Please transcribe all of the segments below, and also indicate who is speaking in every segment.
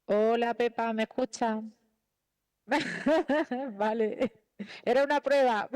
Speaker 1: Hola Pepa, ¿me escucha? Vale, era una prueba.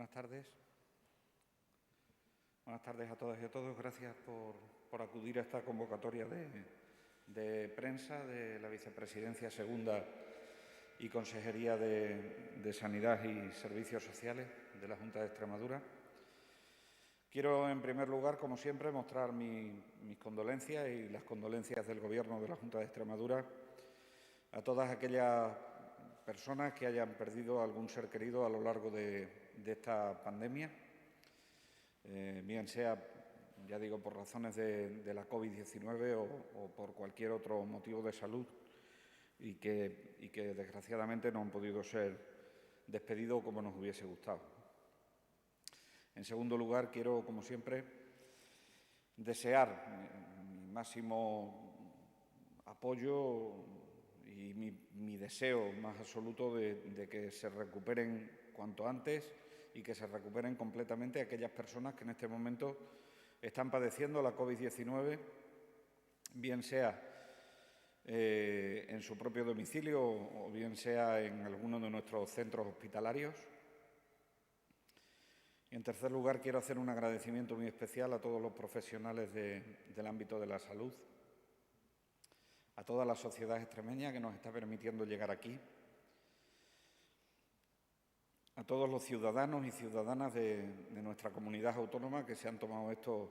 Speaker 2: Buenas tardes. Buenas tardes a todas y a todos. Gracias por acudir a esta convocatoria de prensa de la Vicepresidencia Segunda y Consejería de Sanidad y Servicios Sociales de la Junta de Extremadura. Quiero, en primer lugar, como siempre, mostrar mis condolencias y las condolencias del Gobierno de la Junta de Extremadura a todas aquellas personas que hayan perdido algún ser querido a lo largo de esta pandemia, bien sea, ya digo, por razones de la COVID-19 o por cualquier otro motivo de salud y que desgraciadamente no han podido ser despedidos como nos hubiese gustado. En segundo lugar, quiero, como siempre, desear mi máximo apoyo y mi deseo más absoluto de que se recuperen cuanto antes y que se recuperen completamente aquellas personas que en este momento están padeciendo la COVID-19, bien sea en su propio domicilio o bien sea en alguno de nuestros centros hospitalarios. Y en tercer lugar, quiero hacer un agradecimiento muy especial a todos los profesionales del ámbito de la salud, a toda la sociedad extremeña que nos está permitiendo llegar aquí, a todos los ciudadanos y ciudadanas de nuestra comunidad autónoma que se han tomado esto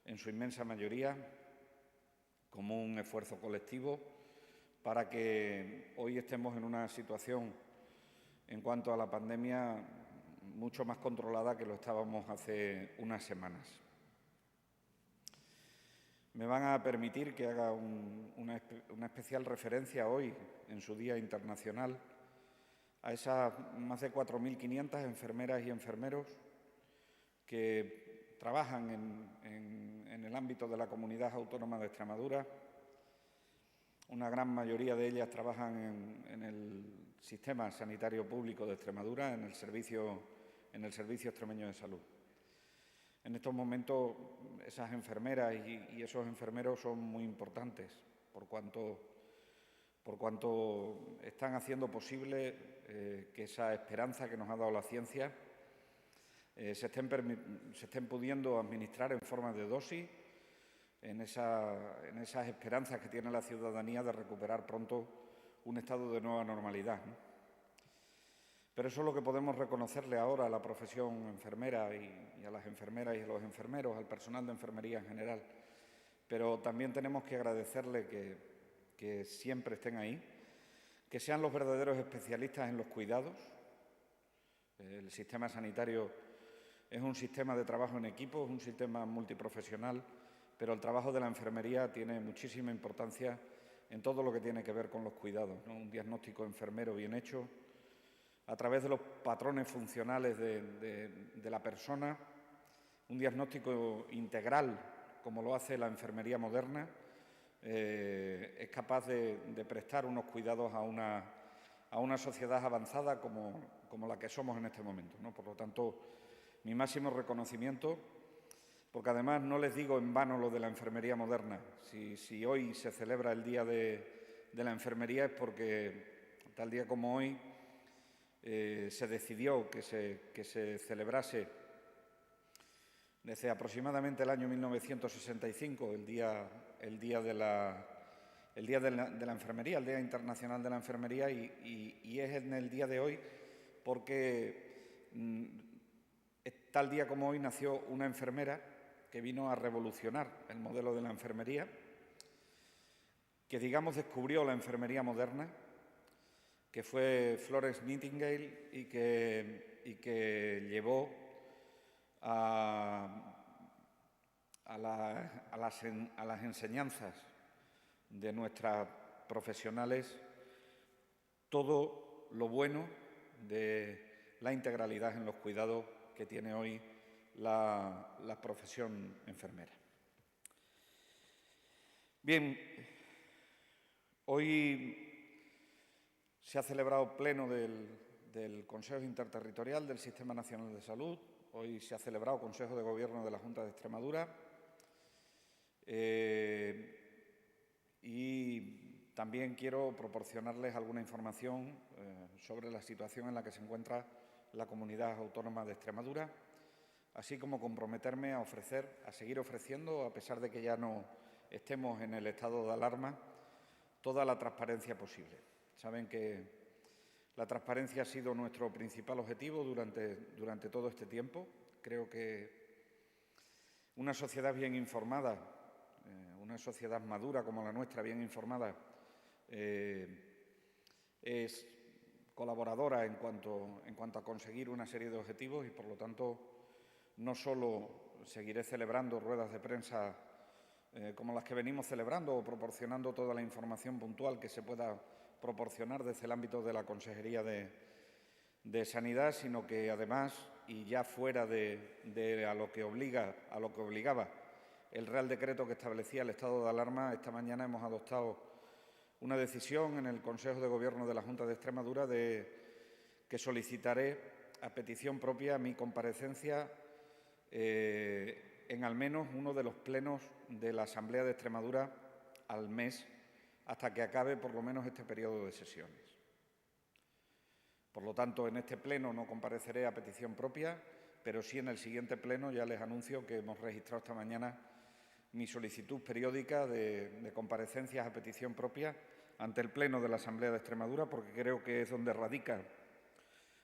Speaker 2: en su inmensa mayoría como un esfuerzo colectivo para que hoy estemos en una situación en cuanto a la pandemia mucho más controlada que lo estábamos hace unas semanas. Me van a permitir que haga una especial referencia hoy, en su Día Internacional, a esas más de 4.500 enfermeras y enfermeros que trabajan en el ámbito de la Comunidad Autónoma de Extremadura. Una gran mayoría de ellas trabajan en el Sistema Sanitario Público de Extremadura, en el Servicio Extremeño de Salud. En estos momentos, esas enfermeras y esos enfermeros son muy importantes por cuanto están haciendo posible que esa esperanza que nos ha dado la ciencia se estén pudiendo administrar en forma de dosis en esas esperanzas que tiene la ciudadanía de recuperar pronto un estado de nueva normalidad, ¿no? Pero eso es lo que podemos reconocerle ahora a la profesión enfermera y a las enfermeras y a los enfermeros, al personal de enfermería en general. Pero también tenemos que agradecerle que siempre estén ahí, que sean los verdaderos especialistas en los cuidados. El sistema sanitario es un sistema de trabajo en equipo, es un sistema multiprofesional, pero el trabajo de la enfermería tiene muchísima importancia en todo lo que tiene que ver con los cuidados, ¿no? Un diagnóstico enfermero bien hecho, a través de los patrones funcionales de la persona, un diagnóstico integral, como lo hace la enfermería moderna, es capaz de prestar unos cuidados a una sociedad avanzada como la que somos en este momento, ¿no? Por lo tanto, mi máximo reconocimiento, porque además no les digo en vano lo de la enfermería moderna. Si hoy se celebra el Día de la Enfermería es porque tal día como hoy se decidió que se celebrase desde aproximadamente el año 1965 el Día de la Enfermería, el Día Internacional de la Enfermería, y es en el día de hoy porque tal día como hoy nació una enfermera que vino a revolucionar el modelo de la enfermería, que digamos descubrió la enfermería moderna, que fue Florence Nightingale y que llevó a las enseñanzas de nuestras profesionales todo lo bueno de la integralidad en los cuidados que tiene hoy la profesión enfermera. Bien, hoy se ha celebrado pleno del Consejo Interterritorial del Sistema Nacional de Salud. Hoy se ha celebrado Consejo de Gobierno de la Junta de Extremadura. Y también quiero proporcionarles alguna información sobre la situación en la que se encuentra la Comunidad Autónoma de Extremadura, así como comprometerme a seguir ofreciendo, a pesar de que ya no estemos en el estado de alarma, toda la transparencia posible. Saben que la transparencia ha sido nuestro principal objetivo durante todo este tiempo. Creo que una sociedad bien informada, una sociedad madura como la nuestra, bien informada, es colaboradora en cuanto a conseguir una serie de objetivos y, por lo tanto, no solo seguiré celebrando ruedas de prensa como las que venimos celebrando o proporcionando toda la información puntual que se pueda proporcionar desde el ámbito de la Consejería de Sanidad, sino que además, y ya fuera a lo que obligaba el Real Decreto que establecía el estado de alarma, esta mañana hemos adoptado una decisión en el Consejo de Gobierno de la Junta de Extremadura que solicitaré a petición propia mi comparecencia en al menos uno de los plenos de la Asamblea de Extremadura al mes, hasta que acabe por lo menos este periodo de sesiones. Por lo tanto, en este pleno no compareceré a petición propia, pero sí en el siguiente pleno ya les anuncio que hemos registrado esta mañana mi solicitud periódica de comparecencias a petición propia ante el Pleno de la Asamblea de Extremadura, porque creo que es donde radica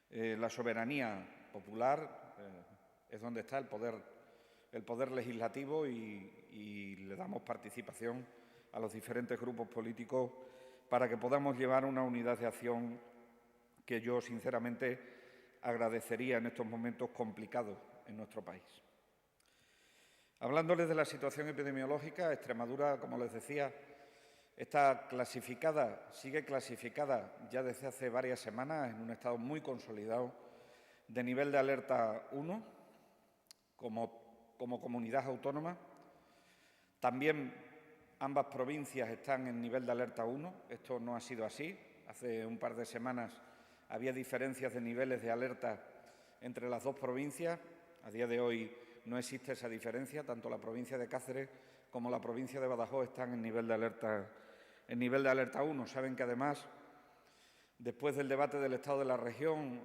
Speaker 2: la soberanía popular, es donde está el poder legislativo y le damos participación a los diferentes grupos políticos para que podamos llevar una unidad de acción que yo, sinceramente, agradecería en estos momentos complicados en nuestro país. Hablándoles de la situación epidemiológica, Extremadura, como les decía, sigue clasificada ya desde hace varias semanas en un estado muy consolidado de nivel de alerta 1 como comunidad autónoma. También ambas provincias están en nivel de alerta 1. Esto no ha sido así. Hace un par de semanas había diferencias de niveles de alerta entre las dos provincias. A día de hoy no existe esa diferencia. Tanto la provincia de Cáceres como la provincia de Badajoz están en nivel de alerta 1. Saben que, además, después del debate del estado de la región,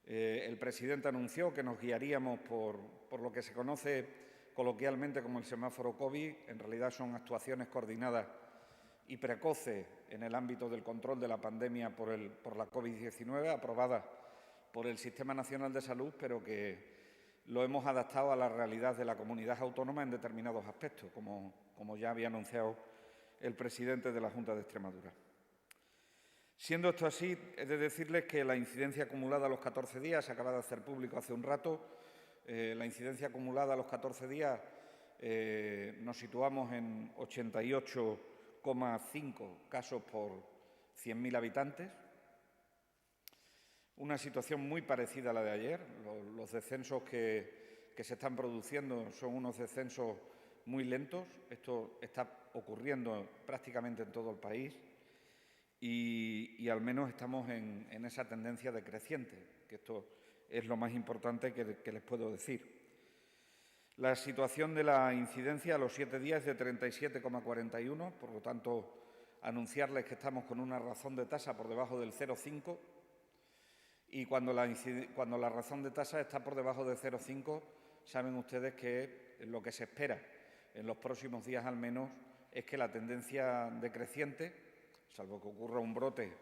Speaker 2: el presidente anunció que nos guiaríamos por lo que se conoce coloquialmente como el semáforo COVID. En realidad son actuaciones coordinadas y precoces en el ámbito del control de la pandemia por la COVID-19, aprobadas por el Sistema Nacional de Salud, pero que lo hemos adaptado a la realidad de la comunidad autónoma en determinados aspectos, como ya había anunciado el presidente de la Junta de Extremadura. Siendo esto así, he de decirles que la incidencia acumulada a los 14 días, se acaba de hacer público hace un rato, la incidencia acumulada a los 14 días nos situamos en 88,5 casos por 100.000 habitantes. Una situación muy parecida a la de ayer. Los descensos que se están produciendo son unos descensos muy lentos. Esto está ocurriendo prácticamente en todo el país y al menos estamos en esa tendencia decreciente, que esto es lo más importante que les puedo decir. La situación de la incidencia a los 7 días es de 37,41, por lo tanto, anunciarles que estamos con una razón de tasa por debajo del 0,5. Y cuando la razón de tasa está por debajo de 0,5, saben ustedes que lo que se espera en los próximos días al menos es que la tendencia decreciente, salvo que ocurra un brote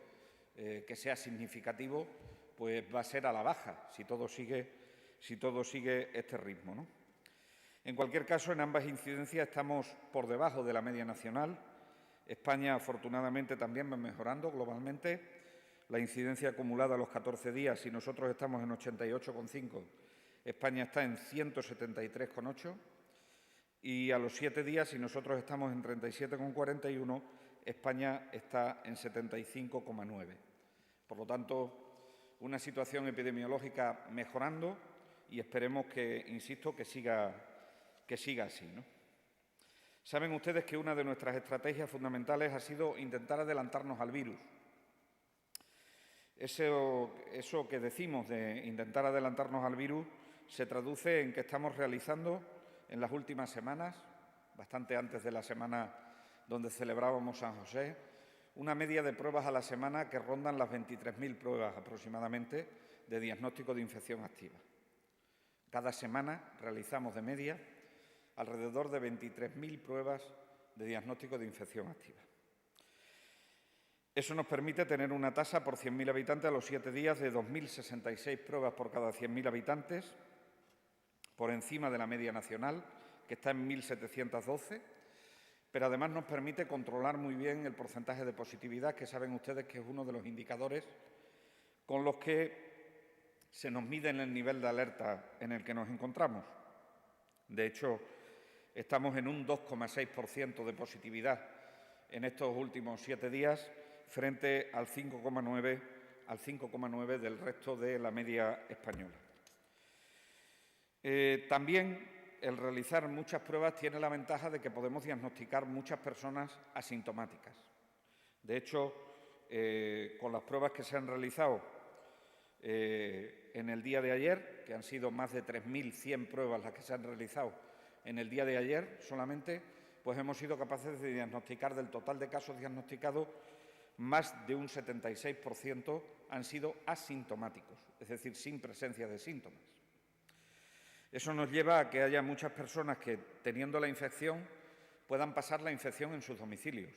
Speaker 2: que sea significativo, pues va a ser a la baja si todo sigue este ritmo, ¿no? En cualquier caso, en ambas incidencias estamos por debajo de la media nacional. España, afortunadamente, también va mejorando globalmente. La incidencia acumulada a los 14 días, si nosotros estamos en 88,5, España está en 173,8. Y a los 7 días, si nosotros estamos en 37,41, España está en 75,9. Por lo tanto, una situación epidemiológica mejorando y esperemos que, insisto, que siga así, ¿no? Saben ustedes que una de nuestras estrategias fundamentales ha sido intentar adelantarnos al virus. Eso que decimos de intentar adelantarnos al virus se traduce en que estamos realizando en las últimas semanas, bastante antes de la semana donde celebrábamos San José, una media de pruebas a la semana que rondan las 23.000 pruebas aproximadamente, de diagnóstico de infección activa. Cada semana realizamos de media alrededor de 23.000 pruebas de diagnóstico de infección activa. Eso nos permite tener una tasa por 100.000 habitantes a los 7 días de 2.066 pruebas por cada 100.000 habitantes, por encima de la media nacional, que está en 1.712, pero además nos permite controlar muy bien el porcentaje de positividad, que saben ustedes que es uno de los indicadores con los que se nos mide el nivel de alerta en el que nos encontramos. De hecho, estamos en un 2,6% de positividad en estos últimos 7 días, frente al 5,9 del resto de la media española. También el realizar muchas pruebas tiene la ventaja de que podemos diagnosticar muchas personas asintomáticas. De hecho, con las pruebas que se han realizado en el día de ayer, que han sido más de 3.100 pruebas las que se han realizado en el día de ayer solamente, pues hemos sido capaces de diagnosticar del total de casos diagnosticados, más de un 76% han sido asintomáticos, es decir, sin presencia de síntomas. Eso nos lleva a que haya muchas personas que, teniendo la infección, puedan pasar la infección en sus domicilios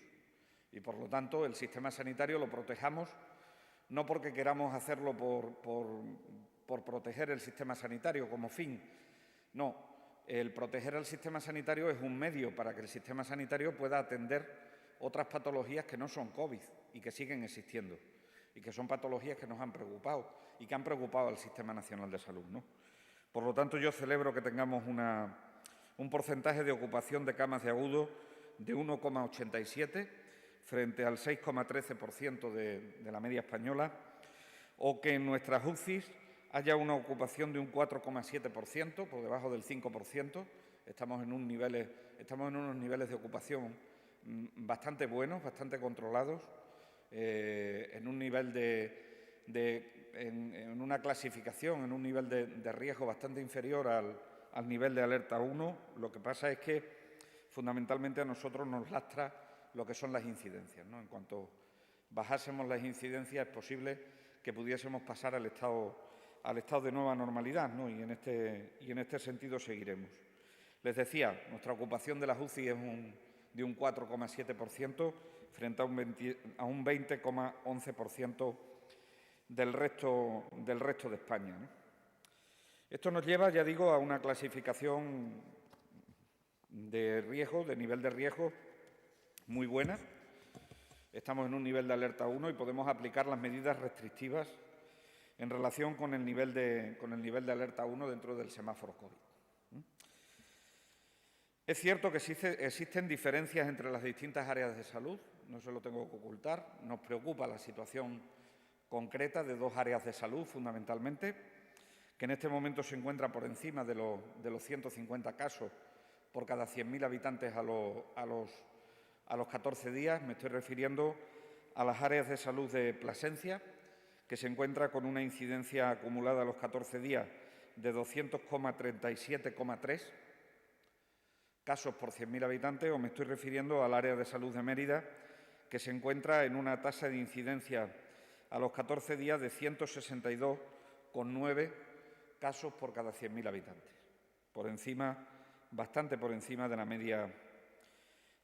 Speaker 2: y, por lo tanto, el sistema sanitario lo protejamos, no porque queramos hacerlo por proteger el sistema sanitario como fin, no. El proteger el sistema sanitario es un medio para que el sistema sanitario pueda atender otras patologías que no son COVID y que siguen existiendo y que son patologías que nos han preocupado y que han preocupado al Sistema Nacional de Salud, ¿no? Por lo tanto, yo celebro que tengamos un porcentaje de ocupación de camas de agudo de 1,87 frente al 6,13% de la media española, o que en nuestras UCIs haya una ocupación de un 4,7%, por debajo del 5%. Estamos en unos niveles de ocupación bastante buenos, bastante controlados, en un nivel en una clasificación, en un nivel de riesgo bastante inferior al nivel de alerta 1. Lo que pasa es que fundamentalmente a nosotros nos lastra lo que son las incidencias, ¿no? En cuanto bajásemos las incidencias es posible que pudiésemos pasar al estado de nueva normalidad, ¿no? Y en este sentido seguiremos. Les decía, nuestra ocupación de las UCI es de un 4,7% frente a un 20,11% del resto de España, ¿no? Esto nos lleva, ya digo, a una clasificación de riesgo, de nivel de riesgo muy buena. Estamos en un nivel de alerta 1 y podemos aplicar las medidas restrictivas en relación con el nivel de alerta 1 dentro del semáforo COVID. Es cierto que existen diferencias entre las distintas áreas de salud, no se lo tengo que ocultar. Nos preocupa la situación concreta de 2 áreas de salud, fundamentalmente, que en este momento se encuentra por encima de los 150 casos por cada 100.000 habitantes a los 14 días. Me estoy refiriendo a las áreas de salud de Plasencia, que se encuentra con una incidencia acumulada a los 14 días de 200,37,3 casos por 100.000 habitantes, o me estoy refiriendo al área de salud de Mérida, que se encuentra en una tasa de incidencia a los 14 días de 162,9 casos por cada 100.000 habitantes, bastante por encima de la media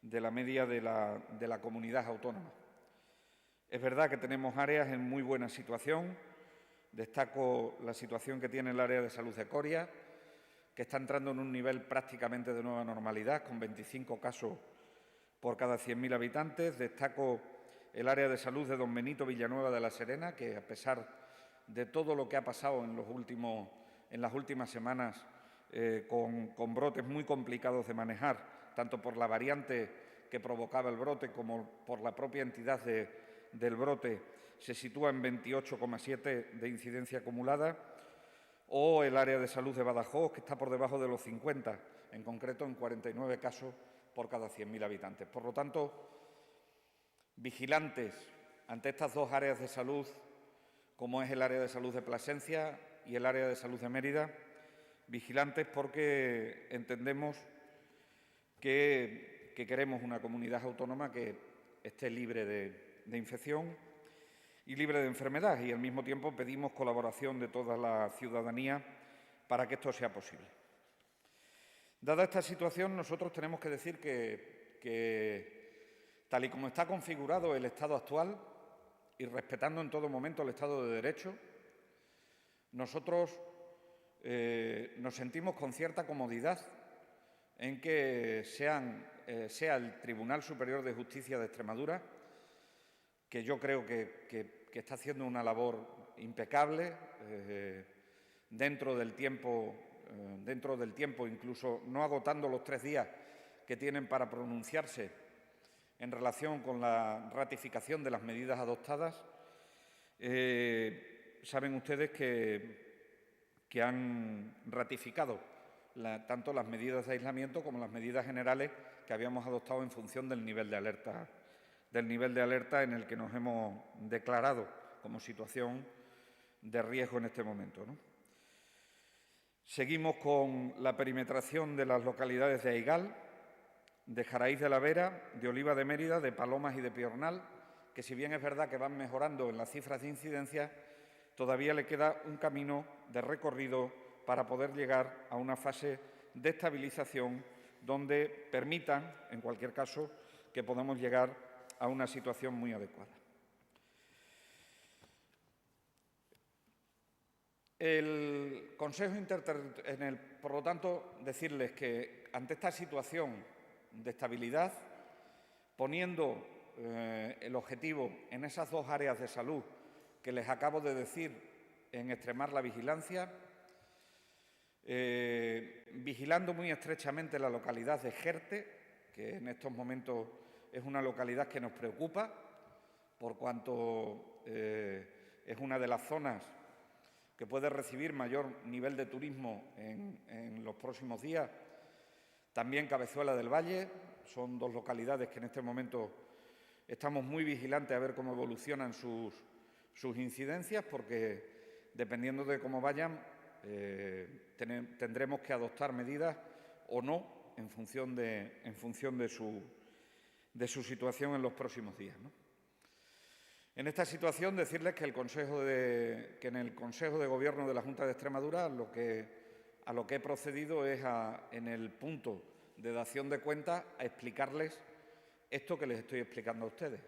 Speaker 2: de la comunidad autónoma. Es verdad que tenemos áreas en muy buena situación. Destaco la situación que tiene el área de salud de Coria, que está entrando en un nivel prácticamente de nueva normalidad, con 25 casos por cada 100.000 habitantes. Destaco el área de salud de Don Benito Villanueva de la Serena, que a pesar de todo lo que ha pasado en las últimas semanas, con brotes muy complicados de manejar, tanto por la variante que provocaba el brote como por la propia entidad del brote, se sitúa en 28,7 de incidencia acumulada, o el área de salud de Badajoz, que está por debajo de los 50, en concreto en 49 casos por cada 100.000 habitantes. Por lo tanto, vigilantes ante estas 2 áreas de salud, como es el área de salud de Plasencia y el área de salud de Mérida, vigilantes porque entendemos que queremos una comunidad autónoma que esté libre de infección, y libre de enfermedad, y al mismo tiempo pedimos colaboración de toda la ciudadanía para que esto sea posible. Dada esta situación, nosotros tenemos que decir que tal y como está configurado el Estado actual y respetando en todo momento el Estado de Derecho, nosotros nos sentimos con cierta comodidad en que sea el Tribunal Superior de Justicia de Extremadura, que yo creo que está haciendo una labor impecable dentro del tiempo, incluso no agotando los 3 días que tienen para pronunciarse en relación con la ratificación de las medidas adoptadas. Saben ustedes que han ratificado tanto las medidas de aislamiento como las medidas generales que habíamos adoptado en función del nivel de alerta en el que nos hemos declarado como situación de riesgo en este momento, ¿no? Seguimos con la perimetración de las localidades de Aigal, de Jaraíz de la Vera, de Oliva de Mérida, de Palomas y de Piornal, que si bien es verdad que van mejorando en las cifras de incidencia, todavía le queda un camino de recorrido para poder llegar a una fase de estabilización donde permitan, en cualquier caso, que podamos llegar a una situación muy adecuada. El Consejo Interterritorial, por lo tanto, decirles que ante esta situación de estabilidad, poniendo el objetivo en esas 2 áreas de salud que les acabo de decir, en extremar la vigilancia, vigilando muy estrechamente la localidad de Jerte, que en estos momentos es una localidad que nos preocupa, por cuanto es una de las zonas que puede recibir mayor nivel de turismo en los próximos días. También Cabezuela del Valle, son 2 localidades que en este momento estamos muy vigilantes a ver cómo evolucionan sus incidencias, porque dependiendo de cómo vayan, tendremos que adoptar medidas o no en función de su situación en los próximos días, ¿no? En esta situación, decirles que en el Consejo de Gobierno de la Junta de Extremadura a lo que he procedido es en el punto de dación de cuentas a explicarles esto que les estoy explicando a ustedes.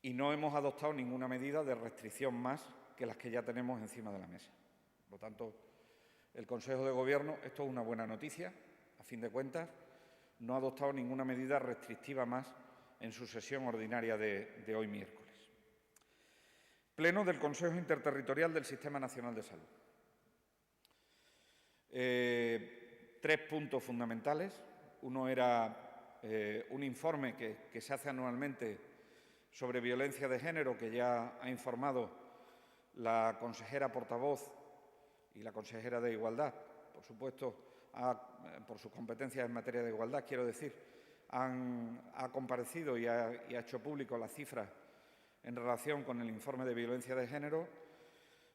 Speaker 2: Y no hemos adoptado ninguna medida de restricción más que las que ya tenemos encima de la mesa. Por lo tanto, el Consejo de Gobierno, esto es una buena noticia, a fin de cuentas, no ha adoptado ninguna medida restrictiva más en su sesión ordinaria de hoy miércoles. Pleno del Consejo Interterritorial del Sistema Nacional de Salud. 3 puntos fundamentales. Uno era un informe que se hace anualmente sobre violencia de género, que ya ha informado la consejera portavoz y la consejera de Igualdad, por supuesto, por sus competencias en materia de igualdad, quiero decir, ha comparecido y ha hecho público las cifras en relación con el informe de violencia de género.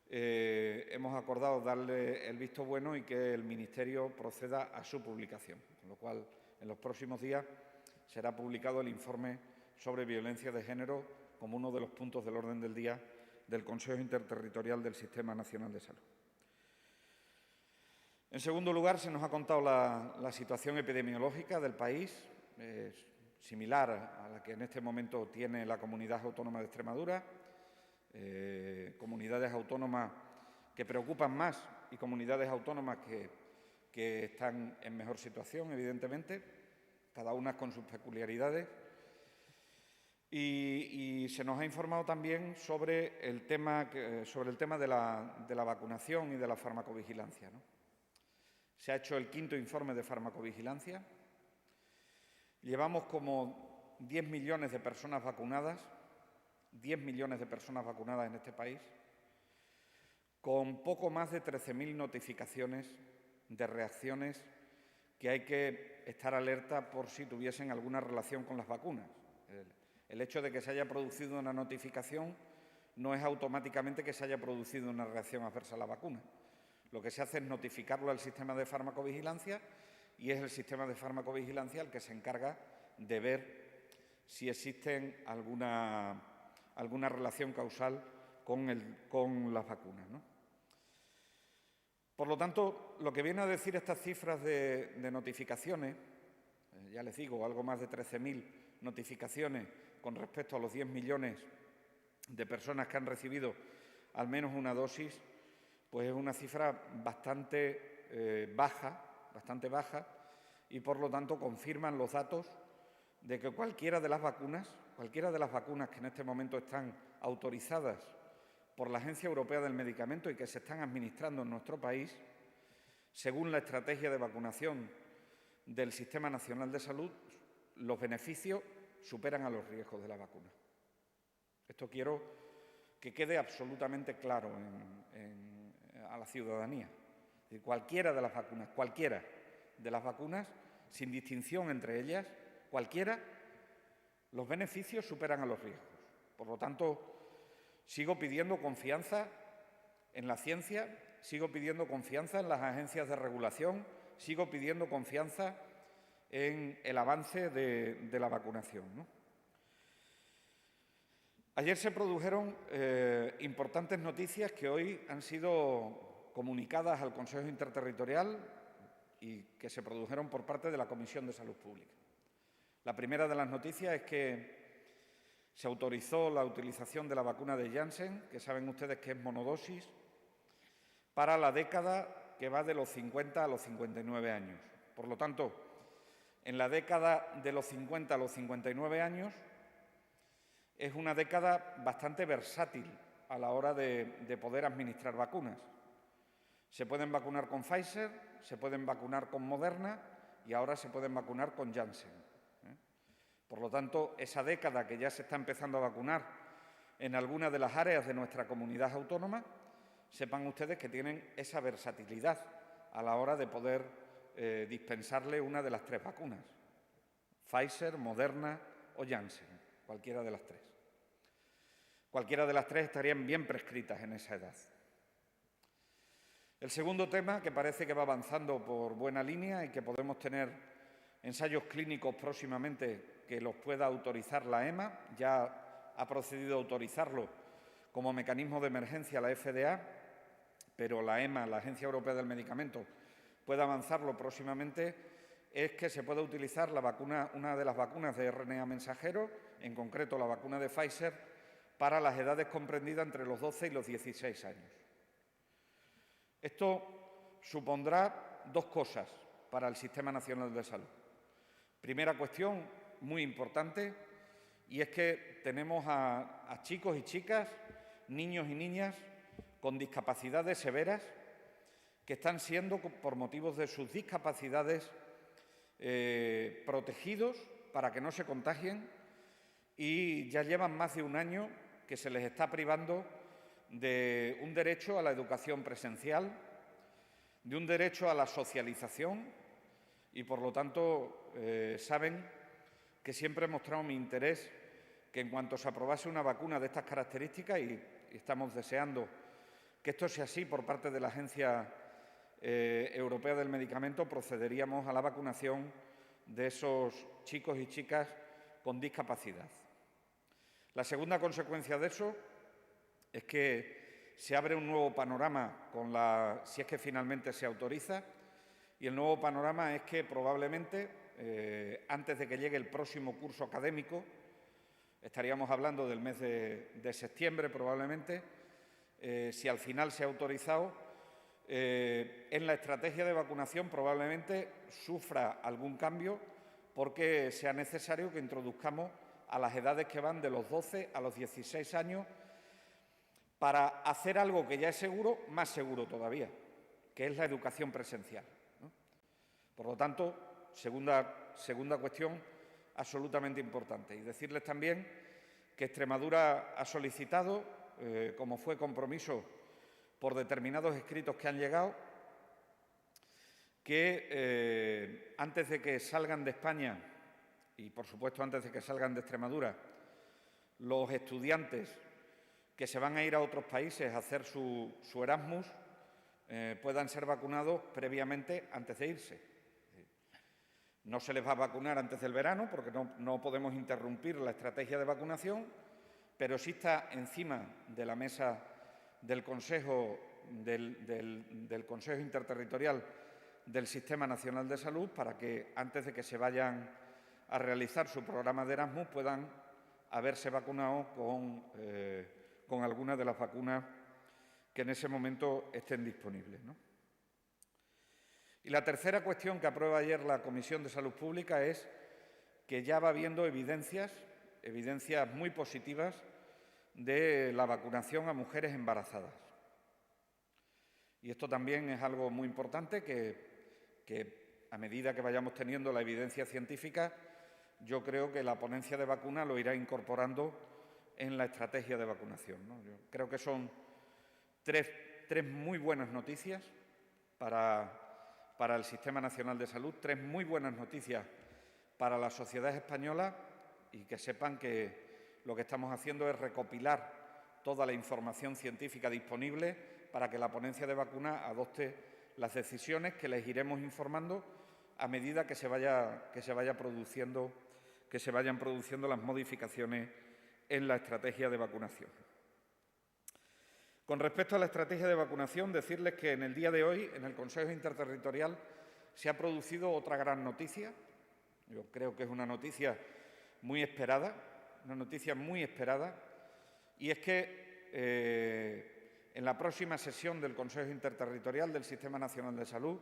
Speaker 2: Hemos acordado darle el visto bueno y que el Ministerio proceda a su publicación, con lo cual en los próximos días será publicado el informe sobre violencia de género como uno de los puntos del orden del día del Consejo Interterritorial del Sistema Nacional de Salud. En segundo lugar, se nos ha contado la situación epidemiológica del país, similar a la que en este momento tiene la Comunidad Autónoma de Extremadura, comunidades autónomas que preocupan más y comunidades autónomas que están en mejor situación, evidentemente, cada una con sus peculiaridades. Y se nos ha informado también sobre el tema de la vacunación y de la farmacovigilancia, ¿no? Se ha hecho el 5º informe de farmacovigilancia. Llevamos como 10 millones de personas vacunadas, 10 millones de personas vacunadas en este país, con poco más de 13.000 notificaciones de reacciones que hay que estar alerta por si tuviesen alguna relación con las vacunas. El hecho de que se haya producido una notificación no es automáticamente que se haya producido una reacción adversa a la vacuna. Lo que se hace es notificarlo al sistema de farmacovigilancia y es el sistema de farmacovigilancia el que se encarga de ver si existen alguna alguna relación causal con las vacunas, ¿no? Por lo tanto, lo que viene a decir estas cifras de notificaciones, ya les digo, algo más de 13.000 notificaciones con respecto a los 10 millones de personas que han recibido al menos una dosis, pues es una cifra bastante baja y, por lo tanto, confirman los datos de que cualquiera de las vacunas que en este momento están autorizadas por la Agencia Europea del Medicamento y que se están administrando en nuestro país, según la estrategia de vacunación del Sistema Nacional de Salud, los beneficios superan a los riesgos de la vacuna. Esto quiero que quede absolutamente claro a la ciudadanía. Cualquiera de las vacunas, sin distinción entre ellas, los beneficios superan a los riesgos. Por lo tanto, sigo pidiendo confianza en la ciencia, sigo pidiendo confianza en las agencias de regulación, sigo pidiendo confianza en el avance de la vacunación, ¿no? Ayer se produjeron importantes noticias que hoy han sido comunicadas al Consejo Interterritorial y que se produjeron por parte de la Comisión de Salud Pública. La primera de las noticias es que se autorizó la utilización de la vacuna de Janssen, que saben ustedes que es monodosis, para la década que va de los 50 a los 59 años. Por lo tanto, en la década de los 50 a los 59 años es una década bastante versátil a la hora de poder administrar vacunas. Se pueden vacunar con Pfizer, se pueden vacunar con Moderna y ahora se pueden vacunar con Janssen. Por lo tanto, esa década que ya se está empezando a vacunar en algunas de las áreas de nuestra comunidad autónoma, sepan ustedes que tienen esa versatilidad a la hora de poder dispensarle una de las tres vacunas, Pfizer, Moderna o Janssen, cualquiera de las tres. Cualquiera de las tres estarían bien prescritas en esa edad. El segundo tema, que parece que va avanzando por buena línea y que podemos tener ensayos clínicos próximamente que los pueda autorizar la EMA, ya ha procedido a autorizarlo como mecanismo de emergencia la FDA, pero la EMA, la Agencia Europea del Medicamento, puede avanzarlo próximamente, es que se pueda utilizar la vacuna, una de las vacunas de RNA mensajero, en concreto la vacuna de Pfizer, para las edades comprendidas entre los 12 y los 16 años. Esto supondrá dos cosas para el Sistema Nacional de Salud. Primera cuestión, muy importante, y es que tenemos a chicos y chicas, niños y niñas con discapacidades severas que están siendo, por motivos de sus discapacidades, protegidos para que no se contagien y ya llevan más de un año que se les está privando de un derecho a la educación presencial, de un derecho a la socialización y, por lo tanto, saben que siempre he mostrado mi interés que en cuanto se aprobase una vacuna de estas características, y estamos deseando que esto sea así por parte de la Agencia Europea del Medicamento, procederíamos a la vacunación de esos chicos y chicas con discapacidad. La segunda consecuencia de eso es que se abre un nuevo panorama si es que finalmente se autoriza, y el nuevo panorama es que probablemente antes de que llegue el próximo curso académico, estaríamos hablando del mes de septiembre probablemente, si al final se ha autorizado, en la estrategia de vacunación probablemente sufra algún cambio porque sea necesario que introduzcamos a las edades que van de los 12 a los 16 años para hacer algo que ya es seguro, más seguro todavía, que es la educación presencial, ¿no? Por lo tanto, segunda cuestión absolutamente importante. Y decirles también que Extremadura ha solicitado, como fue compromiso por determinados escritos que han llegado, que antes de que salgan de España y, por supuesto, antes de que salgan de Extremadura, los estudiantes que se van a ir a otros países a hacer su Erasmus puedan ser vacunados previamente antes de irse. No se les va a vacunar antes del verano porque no podemos interrumpir la estrategia de vacunación, pero sí está encima de la mesa del Consejo Interterritorial del Sistema Nacional de Salud, para que antes de que se vayan a realizar su programa de Erasmus puedan haberse vacunado con alguna de las vacunas que en ese momento estén disponibles, ¿no? Y la tercera cuestión que aprueba ayer la Comisión de Salud Pública es que ya va habiendo evidencias muy positivas de la vacunación a mujeres embarazadas. Y esto también es algo muy importante que a medida que vayamos teniendo la evidencia científica, yo creo que la ponencia de vacuna lo irá incorporando en la estrategia de vacunación, ¿no? Yo creo que son tres muy buenas noticias para el Sistema Nacional de Salud, tres muy buenas noticias para la sociedad española, y que sepan que lo que estamos haciendo es recopilar toda la información científica disponible para que la ponencia de vacuna adopte las decisiones que les iremos informando a medida que se vayan produciendo las modificaciones en la estrategia de vacunación. Con respecto a la estrategia de vacunación, decirles que en el día de hoy, en el Consejo Interterritorial, se ha producido otra gran noticia. Yo creo que es una noticia muy esperada, y es que en la próxima sesión del Consejo Interterritorial del Sistema Nacional de Salud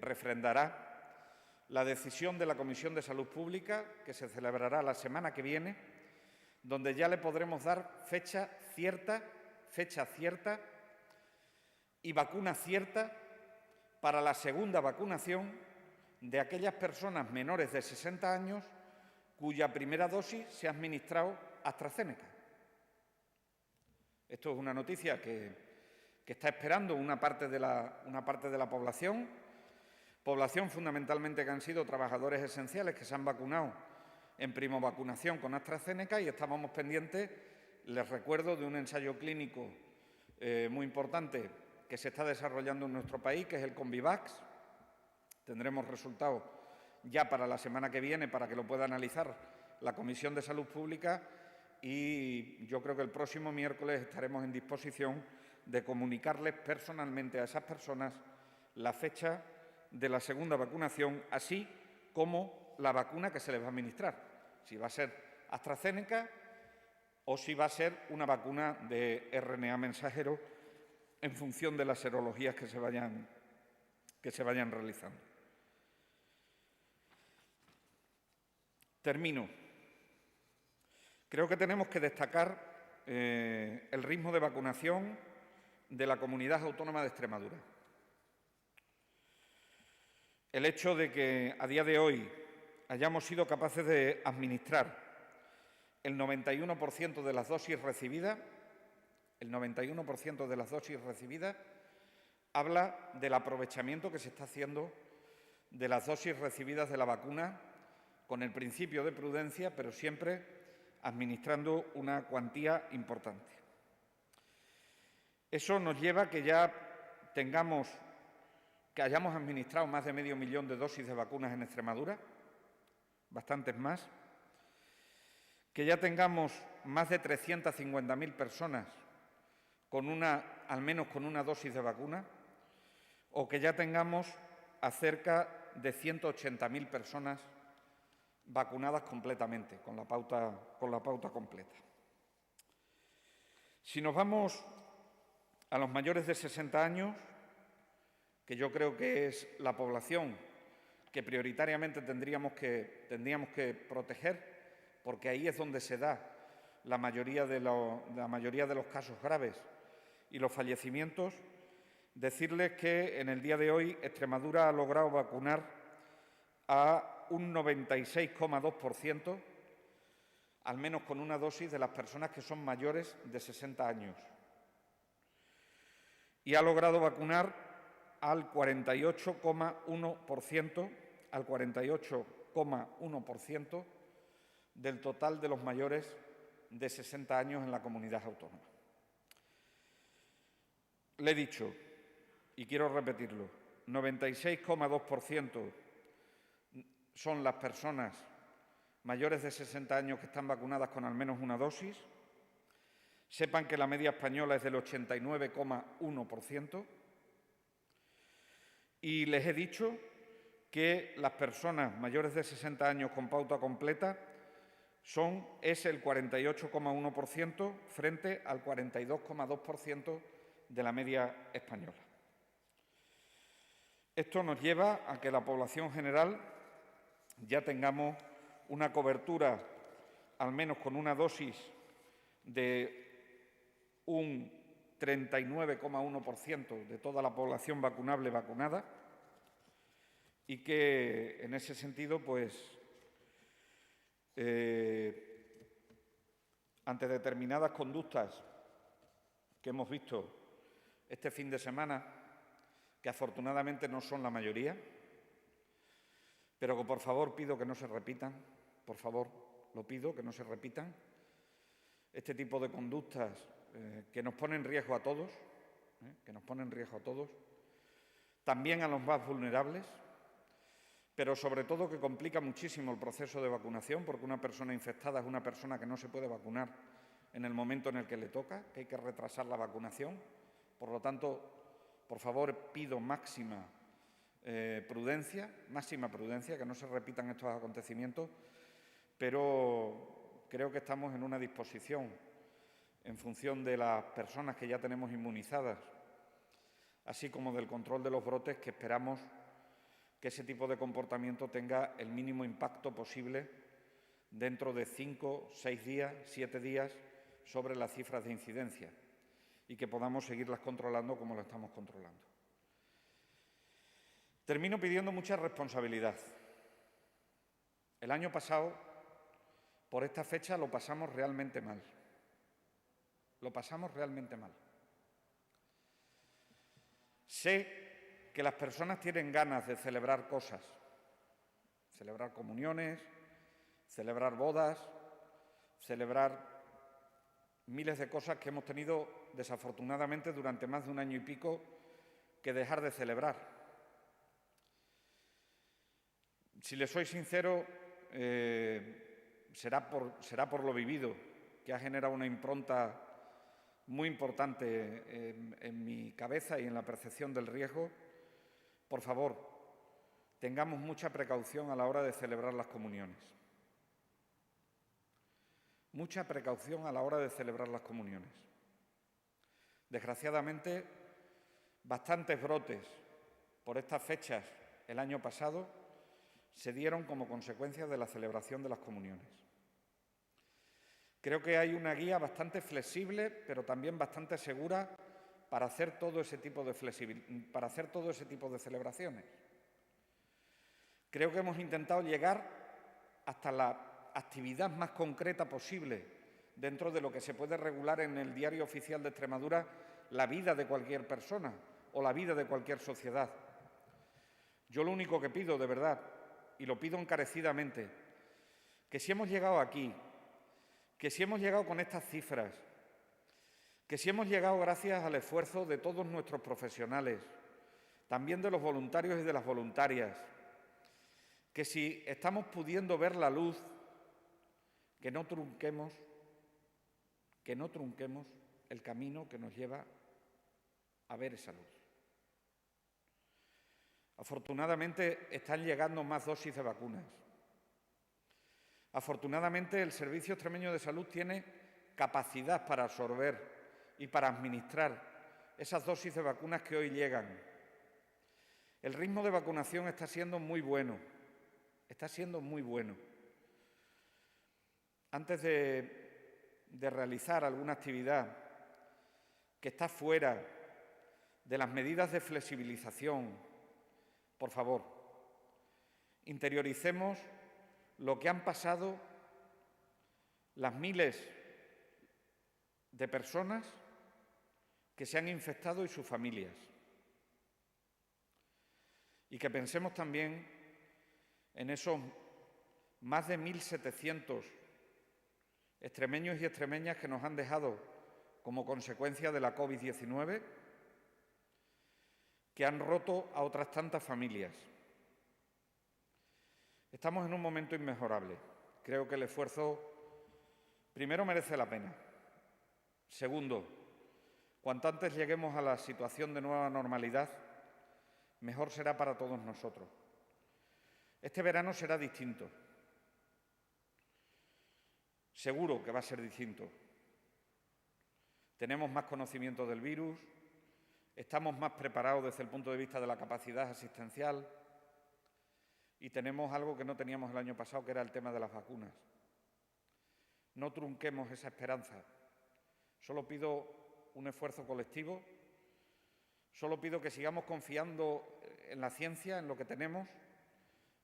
Speaker 2: refrendará la decisión de la Comisión de Salud Pública, que se celebrará la semana que viene, donde ya le podremos dar fecha cierta y vacuna cierta para la segunda vacunación de aquellas personas menores de 60 años cuya primera dosis se ha administrado AstraZeneca. Esto es una noticia que está esperando una parte de la población fundamentalmente que han sido trabajadores esenciales que se han vacunado en primovacunación con AstraZeneca, y estábamos pendientes, les recuerdo, de un ensayo clínico muy importante que se está desarrollando en nuestro país, que es el Convivax. Tendremos resultados ya para la semana que viene para que lo pueda analizar la Comisión de Salud Pública, y yo creo que el próximo miércoles estaremos en disposición de comunicarles personalmente a esas personas la fecha de la segunda vacunación, así como la vacuna que se les va a administrar, si va a ser AstraZeneca o si va a ser una vacuna de RNA mensajero, en función de las serologías que se vayan realizando. Termino. Creo que tenemos que destacar el ritmo de vacunación de la Comunidad Autónoma de Extremadura. El hecho de que a día de hoy hayamos sido capaces de administrar el 91% de las dosis recibidas, habla del aprovechamiento que se está haciendo de las dosis recibidas de la vacuna, con el principio de prudencia, pero siempre administrando una cuantía importante. Eso nos lleva a que ya hayamos administrado más de 500.000 de dosis de vacunas en Extremadura, bastantes más, que ya tengamos más de 350.000 personas al menos con una dosis de vacuna, o que ya tengamos a cerca de 180.000 personas vacunadas completamente, con la pauta completa. Si nos vamos a los mayores de 60 años, que yo creo que es la población que prioritariamente tendríamos que proteger, porque ahí es donde se da la mayoría de los casos graves y los fallecimientos, decirles que en el día de hoy Extremadura ha logrado vacunar a un 96,2%, al menos con una dosis, de las personas que son mayores de 60 años. Y ha logrado vacunar al 48,1% del total de los mayores de 60 años en la comunidad autónoma. Le he dicho, y quiero repetirlo, 96,2% son las personas mayores de 60 años que están vacunadas con al menos una dosis. Sepan que la media española es del 89,1%. Y les he dicho que las personas mayores de 60 años con pauta completa es el 48,1% frente al 42,2% de la media española. Esto nos lleva a que la población general ya tengamos una cobertura, al menos con una dosis, de un 39,1% de toda la población vacunable vacunada, y que en ese sentido, pues, ante determinadas conductas que hemos visto este fin de semana, que afortunadamente no son la mayoría, pero que por favor pido que no se repitan, por favor, lo pido, que no se repitan, este tipo de conductas que nos ponen en riesgo a todos, también a los más vulnerables, pero sobre todo que complica muchísimo el proceso de vacunación, porque una persona infectada es una persona que no se puede vacunar en el momento en el que le toca, que hay que retrasar la vacunación. Por lo tanto, por favor, pido máxima prudencia, que no se repitan estos acontecimientos, pero creo que estamos en una disposición, en función de las personas que ya tenemos inmunizadas, así como del control de los brotes, que esperamos que ese tipo de comportamiento tenga el mínimo impacto posible dentro de 5, 6 días, 7 días sobre las cifras de incidencia y que podamos seguirlas controlando como lo estamos controlando. Termino pidiendo mucha responsabilidad. El año pasado, por esta fecha, lo pasamos realmente mal. Sé que las personas tienen ganas de celebrar cosas, celebrar comuniones, celebrar bodas, celebrar miles de cosas que hemos tenido, desafortunadamente, durante más de un año y pico, que dejar de celebrar. Si les soy sincero, será por lo vivido, que ha generado una impronta muy importante en mi cabeza y en la percepción del riesgo. Por favor, tengamos mucha precaución a la hora de celebrar las comuniones. Mucha precaución a la hora de celebrar las comuniones. Desgraciadamente, bastantes brotes por estas fechas el año pasado se dieron como consecuencia de la celebración de las comuniones. Creo que hay una guía bastante flexible, pero también bastante segura para hacer todo ese tipo de celebraciones. Creo que hemos intentado llegar hasta la actividad más concreta posible dentro de lo que se puede regular en el Diario Oficial de Extremadura la vida de cualquier persona o la vida de cualquier sociedad. Yo lo único que pido, de verdad, y lo pido encarecidamente, que si hemos llegado aquí, que si hemos llegado con estas cifras, que si hemos llegado gracias al esfuerzo de todos nuestros profesionales, también de los voluntarios y de las voluntarias, que si estamos pudiendo ver la luz, que no trunquemos el camino que nos lleva a ver esa luz. Afortunadamente están llegando más dosis de vacunas. Afortunadamente el Servicio Extremeño de Salud tiene capacidad para absorber y para administrar esas dosis de vacunas que hoy llegan. El ritmo de vacunación está siendo muy bueno. Antes de realizar alguna actividad que está fuera de las medidas de flexibilización, por favor, interioricemos lo que han pasado las miles de personas que se han infectado y sus familias. Y que pensemos también en esos más de 1.700 extremeños y extremeñas que nos han dejado como consecuencia de la COVID-19, que han roto a otras tantas familias. Estamos en un momento inmejorable. Creo que el esfuerzo, primero, merece la pena. Segundo, cuanto antes lleguemos a la situación de nueva normalidad, mejor será para todos nosotros. Este verano será distinto. Seguro que va a ser distinto. Tenemos más conocimiento del virus, estamos más preparados desde el punto de vista de la capacidad asistencial y tenemos algo que no teníamos el año pasado, que era el tema de las vacunas. No trunquemos esa esperanza. Solo pido un esfuerzo colectivo, solo pido que sigamos confiando en la ciencia, en lo que tenemos,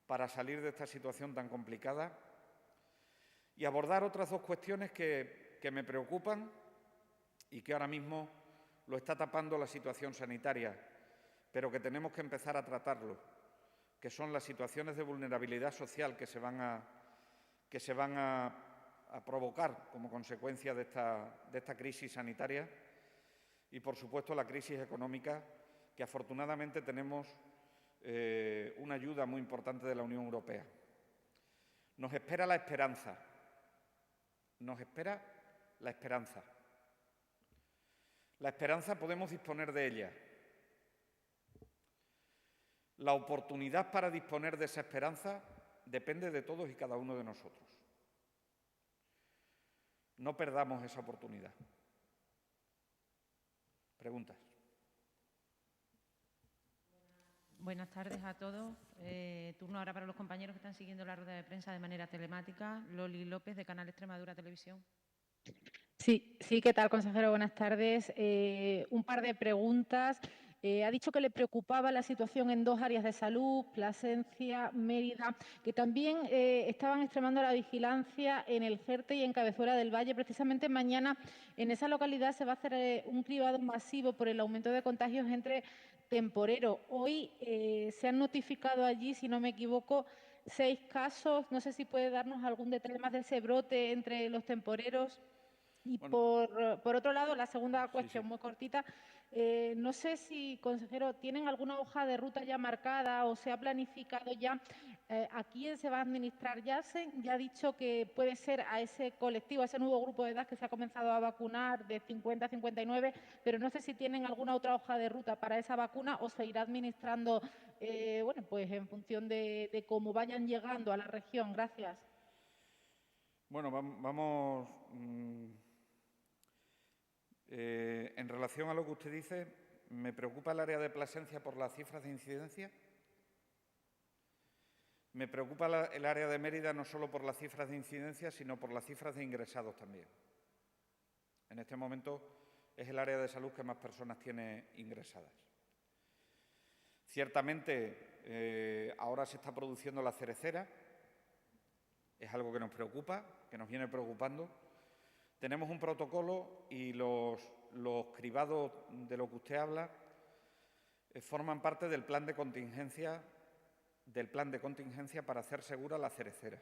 Speaker 2: para salir de esta situación tan complicada y abordar otras dos cuestiones que me preocupan y que ahora mismo lo está tapando la situación sanitaria, pero que tenemos que empezar a tratarlo, que son las situaciones de vulnerabilidad social que se van a provocar como consecuencia de esta crisis sanitaria y, por supuesto, la crisis económica, que afortunadamente tenemos una ayuda muy importante de la Unión Europea. Nos espera la esperanza. Nos espera la esperanza. La esperanza podemos disponer de ella. La oportunidad para disponer de esa esperanza depende de todos y cada uno de nosotros. No perdamos esa oportunidad. Preguntas.
Speaker 3: Buenas tardes a todos. Turno ahora para los compañeros que están siguiendo la rueda de prensa de manera telemática. Loli López, de Canal Extremadura Televisión.
Speaker 1: Sí, ¿qué tal, consejero? Buenas tardes. Un par de preguntas. Ha dicho que le preocupaba la situación en dos áreas de salud, Plasencia, Mérida, que también estaban extremando la vigilancia en el Jerte y en Cabezuela del Valle. Precisamente mañana en esa localidad se va a hacer un cribado masivo por el aumento de contagios entre temporeros. Hoy se han notificado allí, si no me equivoco, 6 casos. No sé si puede darnos algún detalle más de ese brote entre los temporeros. Y
Speaker 2: Bueno,
Speaker 1: por otro lado, la segunda cuestión,
Speaker 2: sí.
Speaker 1: muy cortita, no sé si, consejero, ¿tienen alguna hoja de ruta ya marcada o se ha planificado ya a quién se va a administrar Janssen? Ya ha dicho que puede ser a ese colectivo, a ese nuevo grupo de edad que se ha comenzado a vacunar de 50 a 59, pero no sé si tienen alguna otra hoja de ruta para esa vacuna o se irá administrando, bueno, pues en función de cómo vayan llegando a la región. Gracias.
Speaker 2: Bueno, vamos... en relación a lo que usted dice, me preocupa el área de Plasencia por las cifras de incidencia. Me preocupa el área de Mérida no solo por las cifras de incidencia, sino por las cifras de ingresados también. En este momento es el área de salud que más personas tiene ingresadas. Ciertamente, ahora se está produciendo la cerecera. Es algo que nos preocupa, que nos viene preocupando. Tenemos un protocolo y los cribados de lo que usted habla forman parte del plan de contingencia para hacer segura la cerecera.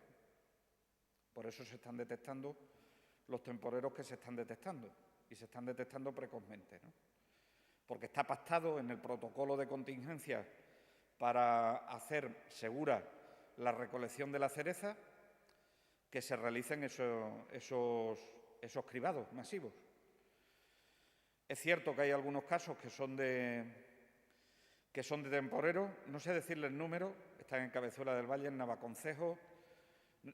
Speaker 2: Por eso se están detectando los temporeros que se están detectando y se están detectando precozmente, ¿no? Porque está pactado en el protocolo de contingencia para hacer segura la recolección de la cereza que se realicen esos cribados masivos. Es cierto que hay algunos casos que son de temporeros, no sé decirle el número, están en Cabezuela del Valle, en Navaconcejo,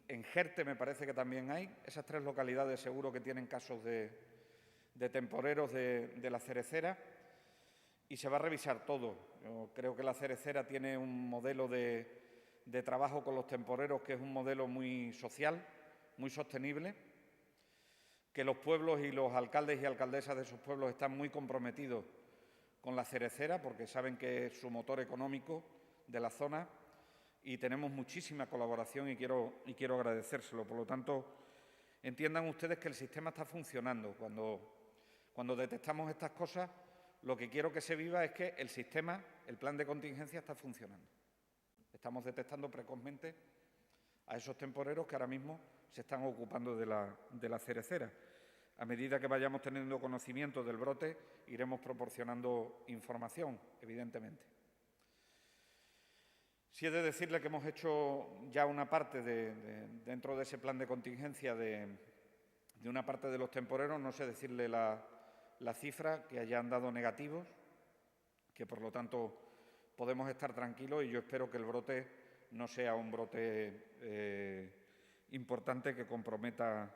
Speaker 2: en Jerte me parece que también hay. Esas 3 localidades seguro que tienen casos de temporeros de la cerecera y se va a revisar todo. Yo creo que la cerecera tiene un modelo de trabajo con los temporeros que es un modelo muy social, muy sostenible, que los pueblos y los alcaldes y alcaldesas de esos pueblos están muy comprometidos con la cerecera porque saben que es su motor económico de la zona y tenemos muchísima colaboración y quiero agradecérselo. Por lo tanto, entiendan ustedes que el sistema está funcionando. Cuando detectamos estas cosas, lo que quiero que se viva es que el sistema, el plan de contingencia está funcionando. Estamos detectando precozmente a esos temporeros que ahora mismo se están ocupando de la cerecera. A medida que vayamos teniendo conocimiento del brote, iremos proporcionando información, evidentemente. Sí he de decirle que hemos hecho ya una parte dentro de ese plan de contingencia de una parte de los temporeros, no sé decirle la cifra, que hayan dado negativos, que por lo tanto podemos estar tranquilos, y yo espero que el brote no sea un brote importante que comprometa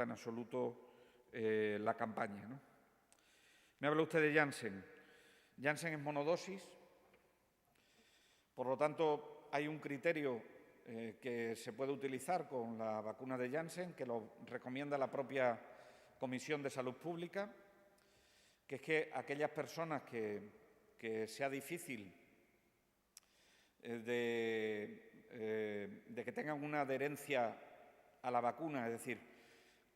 Speaker 2: en absoluto la campaña, ¿no? Me habla usted de Janssen. Janssen es monodosis. Por lo tanto, hay un criterio que se puede utilizar con la vacuna de Janssen, que lo recomienda la propia Comisión de Salud Pública, que es que aquellas personas que sea difícil de que tengan una adherencia a la vacuna, es decir,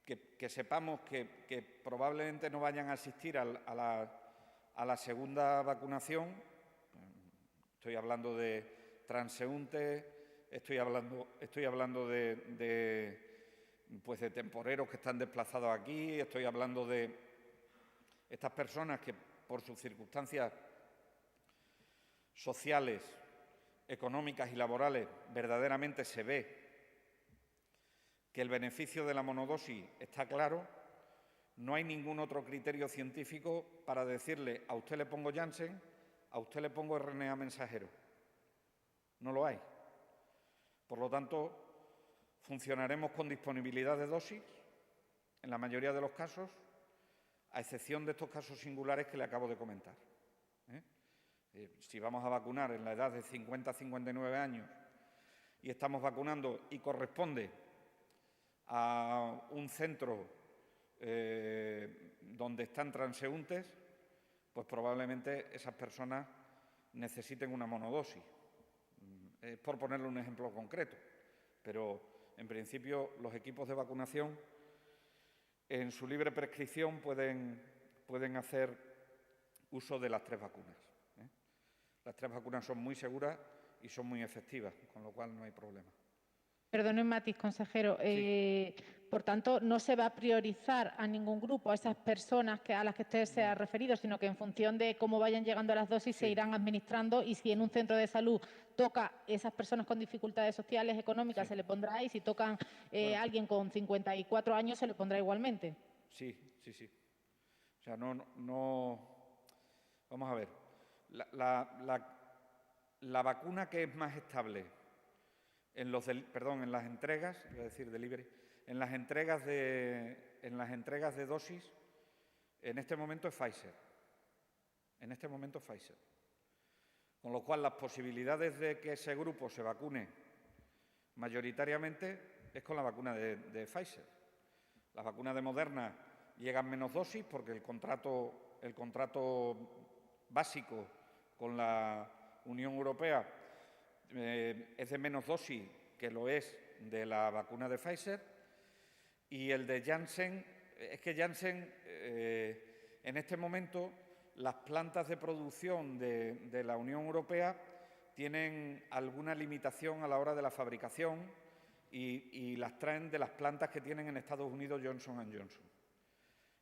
Speaker 2: que sepamos que probablemente no vayan a asistir a la segunda vacunación. Estoy hablando de transeúntes, estoy hablando de temporeros que están desplazados aquí, estoy hablando de estas personas que por sus circunstancias sociales, económicas y laborales verdaderamente se ve que el beneficio de la monodosis está claro. No hay ningún otro criterio científico para decirle a usted le pongo Janssen, a usted le pongo RNA mensajero. No lo hay. Por lo tanto, funcionaremos con disponibilidad de dosis en la mayoría de los casos, a excepción de estos casos singulares que le acabo de comentar. Si vamos a vacunar en la edad de 50 a 59 años y estamos vacunando y corresponde a un centro donde están transeúntes, pues probablemente esas personas necesiten una monodosis. Es por ponerle un ejemplo concreto, pero en principio los equipos de vacunación en su libre prescripción pueden hacer uso de las 3 vacunas. Las 3 vacunas son muy seguras y son muy efectivas, con lo cual no hay problema.
Speaker 1: Perdone un matiz, consejero.
Speaker 2: Sí.
Speaker 1: Por tanto, no se va a priorizar a ningún grupo, a esas personas a las que usted se ha referido, sino que en función de cómo vayan llegando las dosis se irán administrando, y si en un centro de salud toca esas personas con dificultades sociales, económicas, se le pondrá, y si tocan a alguien con 54 años se le pondrá igualmente.
Speaker 2: Sí. O sea, no. Vamos a ver. La vacuna que es más estable en las entregas, iba a decir delivery, en las entregas de dosis, en este momento es Pfizer. Con lo cual, las posibilidades de que ese grupo se vacune mayoritariamente es con la vacuna de Pfizer. Las vacunas de Moderna llegan menos dosis porque el contrato básico con la Unión Europea es de menos dosis que lo es de la vacuna de Pfizer, y el de Janssen, es que Janssen en este momento las plantas de producción de la Unión Europea tienen alguna limitación a la hora de la fabricación y las traen de las plantas que tienen en Estados Unidos Johnson & Johnson.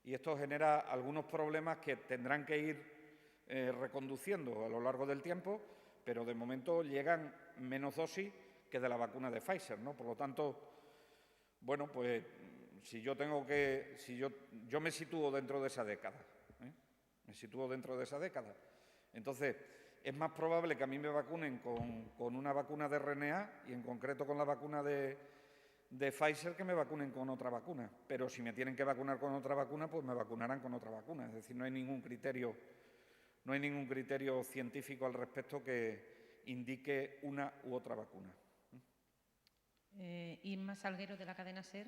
Speaker 2: Y esto genera algunos problemas que tendrán que ir reconduciendo a lo largo del tiempo, pero de momento llegan menos dosis que de la vacuna de Pfizer, ¿no? Por lo tanto, bueno, pues yo me sitúo dentro de esa década, Entonces, es más probable que a mí me vacunen con una vacuna de RNA, y en concreto con la vacuna de Pfizer, que me vacunen con otra vacuna. Pero si me tienen que vacunar con otra vacuna, pues me vacunarán con otra vacuna. Es decir, no hay ningún criterio científico al respecto que indique una u otra vacuna.
Speaker 3: Inma Salguero, de la cadena SER.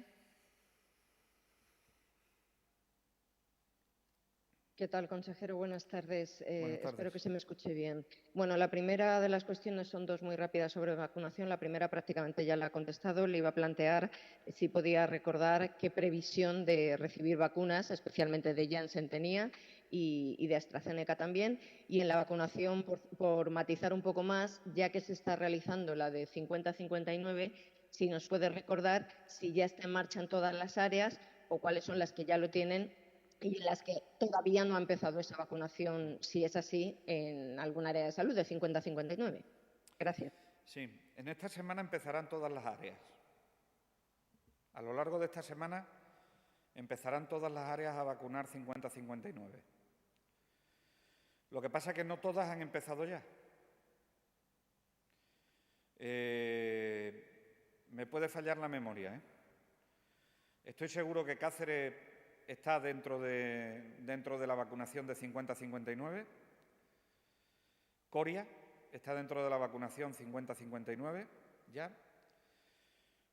Speaker 4: ¿Qué tal, consejero? Buenas tardes.
Speaker 2: Buenas tardes.
Speaker 4: Espero que se me escuche bien. Bueno, la primera de las cuestiones son 2 muy rápidas sobre vacunación. La primera prácticamente ya la ha contestado. Le iba a plantear si podía recordar qué previsión de recibir vacunas, especialmente de Janssen, tenía, y de AstraZeneca también. Y en la vacunación, por matizar un poco más, ya que se está realizando la de 50-59, si nos puede recordar si ya está en marcha en todas las áreas o cuáles son las que ya lo tienen y en las que todavía no ha empezado esa vacunación, si es así, en algún área de salud de 50-59. Gracias.
Speaker 2: Sí, en esta semana empezarán todas las áreas. A lo largo de esta semana empezarán todas las áreas a vacunar 50-59. Lo que pasa es que no todas han empezado ya. Me puede fallar la memoria, ¿eh? Estoy seguro que Cáceres está dentro de la vacunación de 50-59. Coria está dentro de la vacunación 50-59 ya.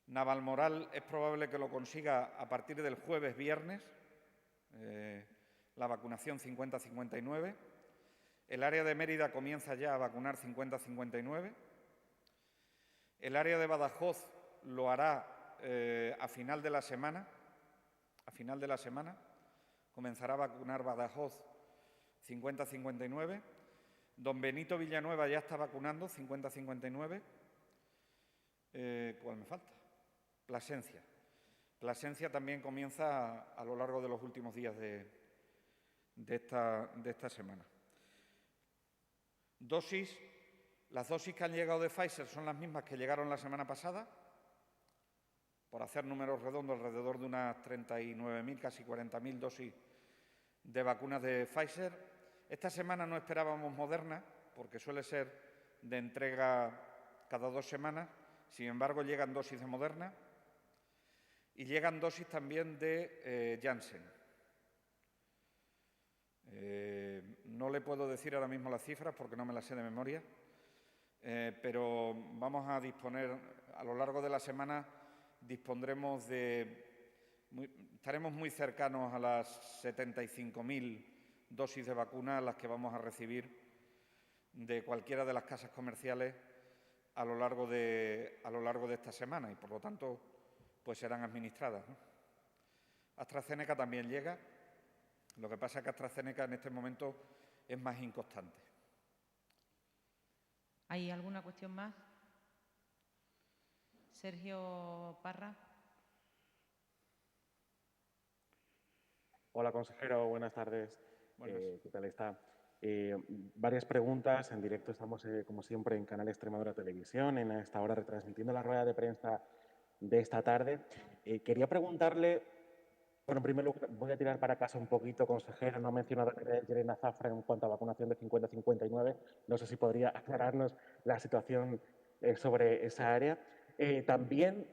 Speaker 2: Navalmoral es probable que lo consiga a partir del jueves, viernes, la vacunación 50-59. El área de Mérida comienza ya a vacunar 50-59. El área de Badajoz lo hará a final de la semana. A final de la semana comenzará a vacunar Badajoz 50-59. Don Benito Villanueva ya está vacunando 50-59. ¿Cuál me falta? Plasencia. Plasencia también comienza a lo largo de los últimos días de esta semana. Dosis. Las dosis que han llegado de Pfizer son las mismas que llegaron la semana pasada, por hacer números redondos, alrededor de unas 39.000, casi 40.000 dosis de vacunas de Pfizer. Esta semana no esperábamos Moderna, porque suele ser de entrega cada 2 semanas. Sin embargo, llegan dosis de Moderna y llegan dosis también de Janssen. No le puedo decir ahora mismo las cifras porque no me las sé de memoria, pero vamos a disponer, a lo largo de la semana, estaremos muy cercanos a las 75.000 dosis de vacuna a las que vamos a recibir de cualquiera de las casas comerciales a lo largo de esta semana y, por lo tanto, pues serán administradas, ¿no? AstraZeneca también llega. Lo que pasa es que AstraZeneca en este momento es más inconstante.
Speaker 3: ¿Hay alguna cuestión más? Sergio Parra.
Speaker 5: Hola, consejero. Buenas tardes.
Speaker 2: Buenas.
Speaker 5: ¿Qué tal está? Varias preguntas. En directo estamos, como siempre, en Canal Extremadura Televisión, en esta hora retransmitiendo la rueda de prensa de esta tarde. Quería preguntarle, bueno, en primer lugar, voy a tirar para casa un poquito, consejero. No ha mencionado a Llerena Zafra en cuanto a vacunación de 50-59. No sé si podría aclararnos la situación sobre esa área. También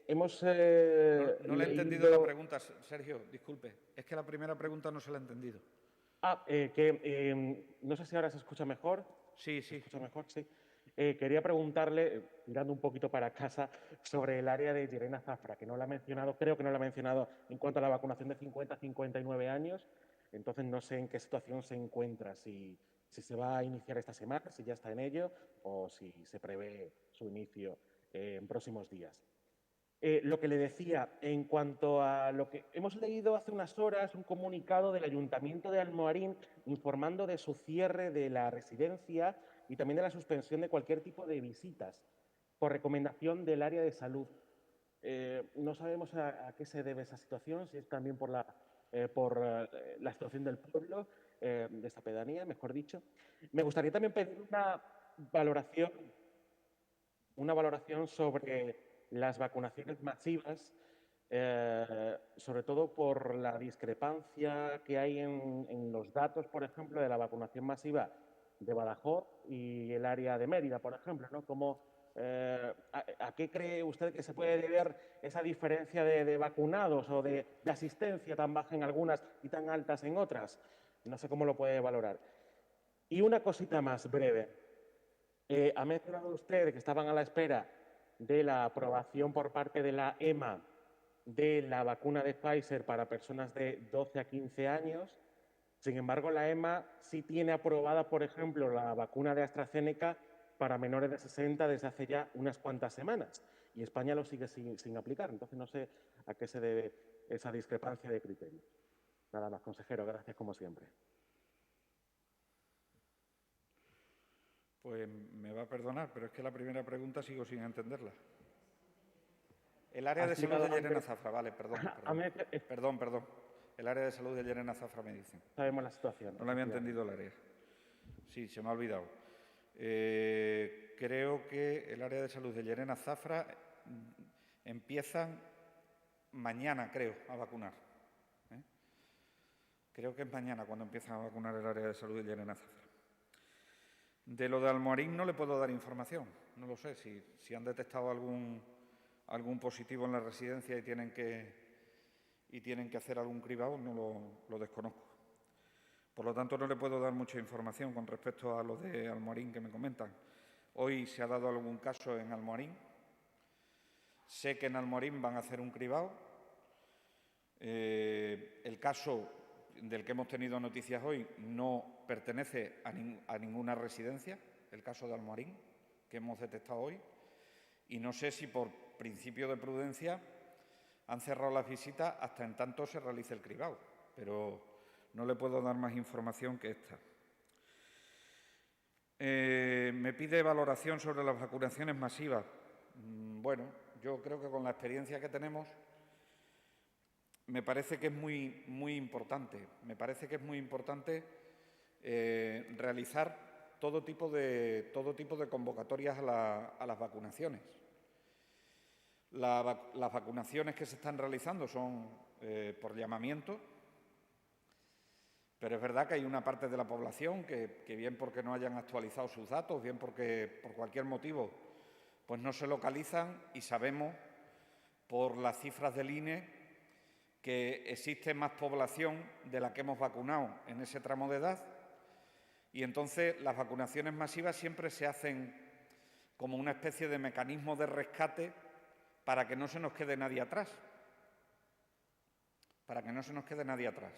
Speaker 5: hemos
Speaker 2: No le he entendido la pregunta, Sergio, disculpe. Es que la primera pregunta no se la he entendido.
Speaker 5: No sé si ahora se escucha mejor.
Speaker 2: Sí.
Speaker 5: ¿Se escucha mejor? Sí. Quería preguntarle, mirando un poquito para casa, sobre el área de Llerena Zafra, que no la ha mencionado, creo que no la ha mencionado en cuanto a la vacunación de 50-59 años. Entonces, no sé en qué situación se encuentra, si se va a iniciar esta semana, si ya está en ello, o si se prevé su inicio en próximos días. Lo que le decía, en cuanto a lo que hemos leído hace unas horas, un comunicado del Ayuntamiento de Almoarín informando de su cierre de la residencia y también de la suspensión de cualquier tipo de visitas por recomendación del área de salud. No sabemos a qué se debe esa situación, si es también por la situación del pueblo, de esta pedanía, mejor dicho. Me gustaría también pedir una valoración sobre las vacunaciones masivas, sobre todo por la discrepancia que hay en los datos, por ejemplo, de la vacunación masiva de Badajoz y el área de Mérida, por ejemplo, ¿no? ¿A qué cree usted que se puede deber esa diferencia de vacunados o de asistencia tan baja en algunas y tan altas en otras? No sé cómo lo puede valorar. Y una cosita más breve. Ha mencionado usted que estaban a la espera de la aprobación por parte de la EMA de la vacuna de Pfizer para personas de 12 a 15 años. Sin embargo, la EMA sí tiene aprobada, por ejemplo, la vacuna de AstraZeneca para menores de 60 desde hace ya unas cuantas semanas. Y España lo sigue sin aplicar. Entonces, no sé a qué se debe esa discrepancia de criterios. Nada más, consejero. Gracias, como siempre.
Speaker 2: Pues me va a perdonar, pero es que la primera pregunta sigo sin entenderla. El área de salud de Llerena Zafra, vale, perdón. El área de salud de Llerena Zafra me dicen.
Speaker 5: Sabemos la situación.
Speaker 2: No la había entendido el área. Sí, se me ha olvidado. Creo que el área de salud de Llerena Zafra empiezan mañana, creo, a vacunar. Creo que es mañana cuando empiezan a vacunar el área de salud de Llerena Zafra. De lo de Almoharín no le puedo dar información. No lo sé. Si han detectado algún positivo en la residencia y tienen que hacer algún cribado, no lo desconozco. Por lo tanto, no le puedo dar mucha información con respecto a lo de Almoharín que me comentan. Hoy se ha dado algún caso en Almoharín. Sé que en Almoharín van a hacer un cribado. El caso del que hemos tenido noticias hoy no pertenece a ninguna residencia, el caso de Almoharín, que hemos detectado hoy. Y no sé si por principio de prudencia han cerrado las visitas hasta en tanto se realice el cribado, pero no le puedo dar más información que esta. Me pide valoración sobre las vacunaciones masivas. Bueno, yo creo que con la experiencia que tenemos me parece que es muy importante. Me parece que es muy importante realizar todo tipo de convocatorias a las vacunaciones. Las vacunaciones que se están realizando son por llamamiento, pero es verdad que hay una parte de la población que bien porque no hayan actualizado sus datos, bien porque por cualquier motivo pues no se localizan, y sabemos por las cifras del INE que existe más población de la que hemos vacunado en ese tramo de edad, y entonces las vacunaciones masivas siempre se hacen como una especie de mecanismo de rescate para que no se nos quede nadie atrás. Para que no se nos quede nadie atrás.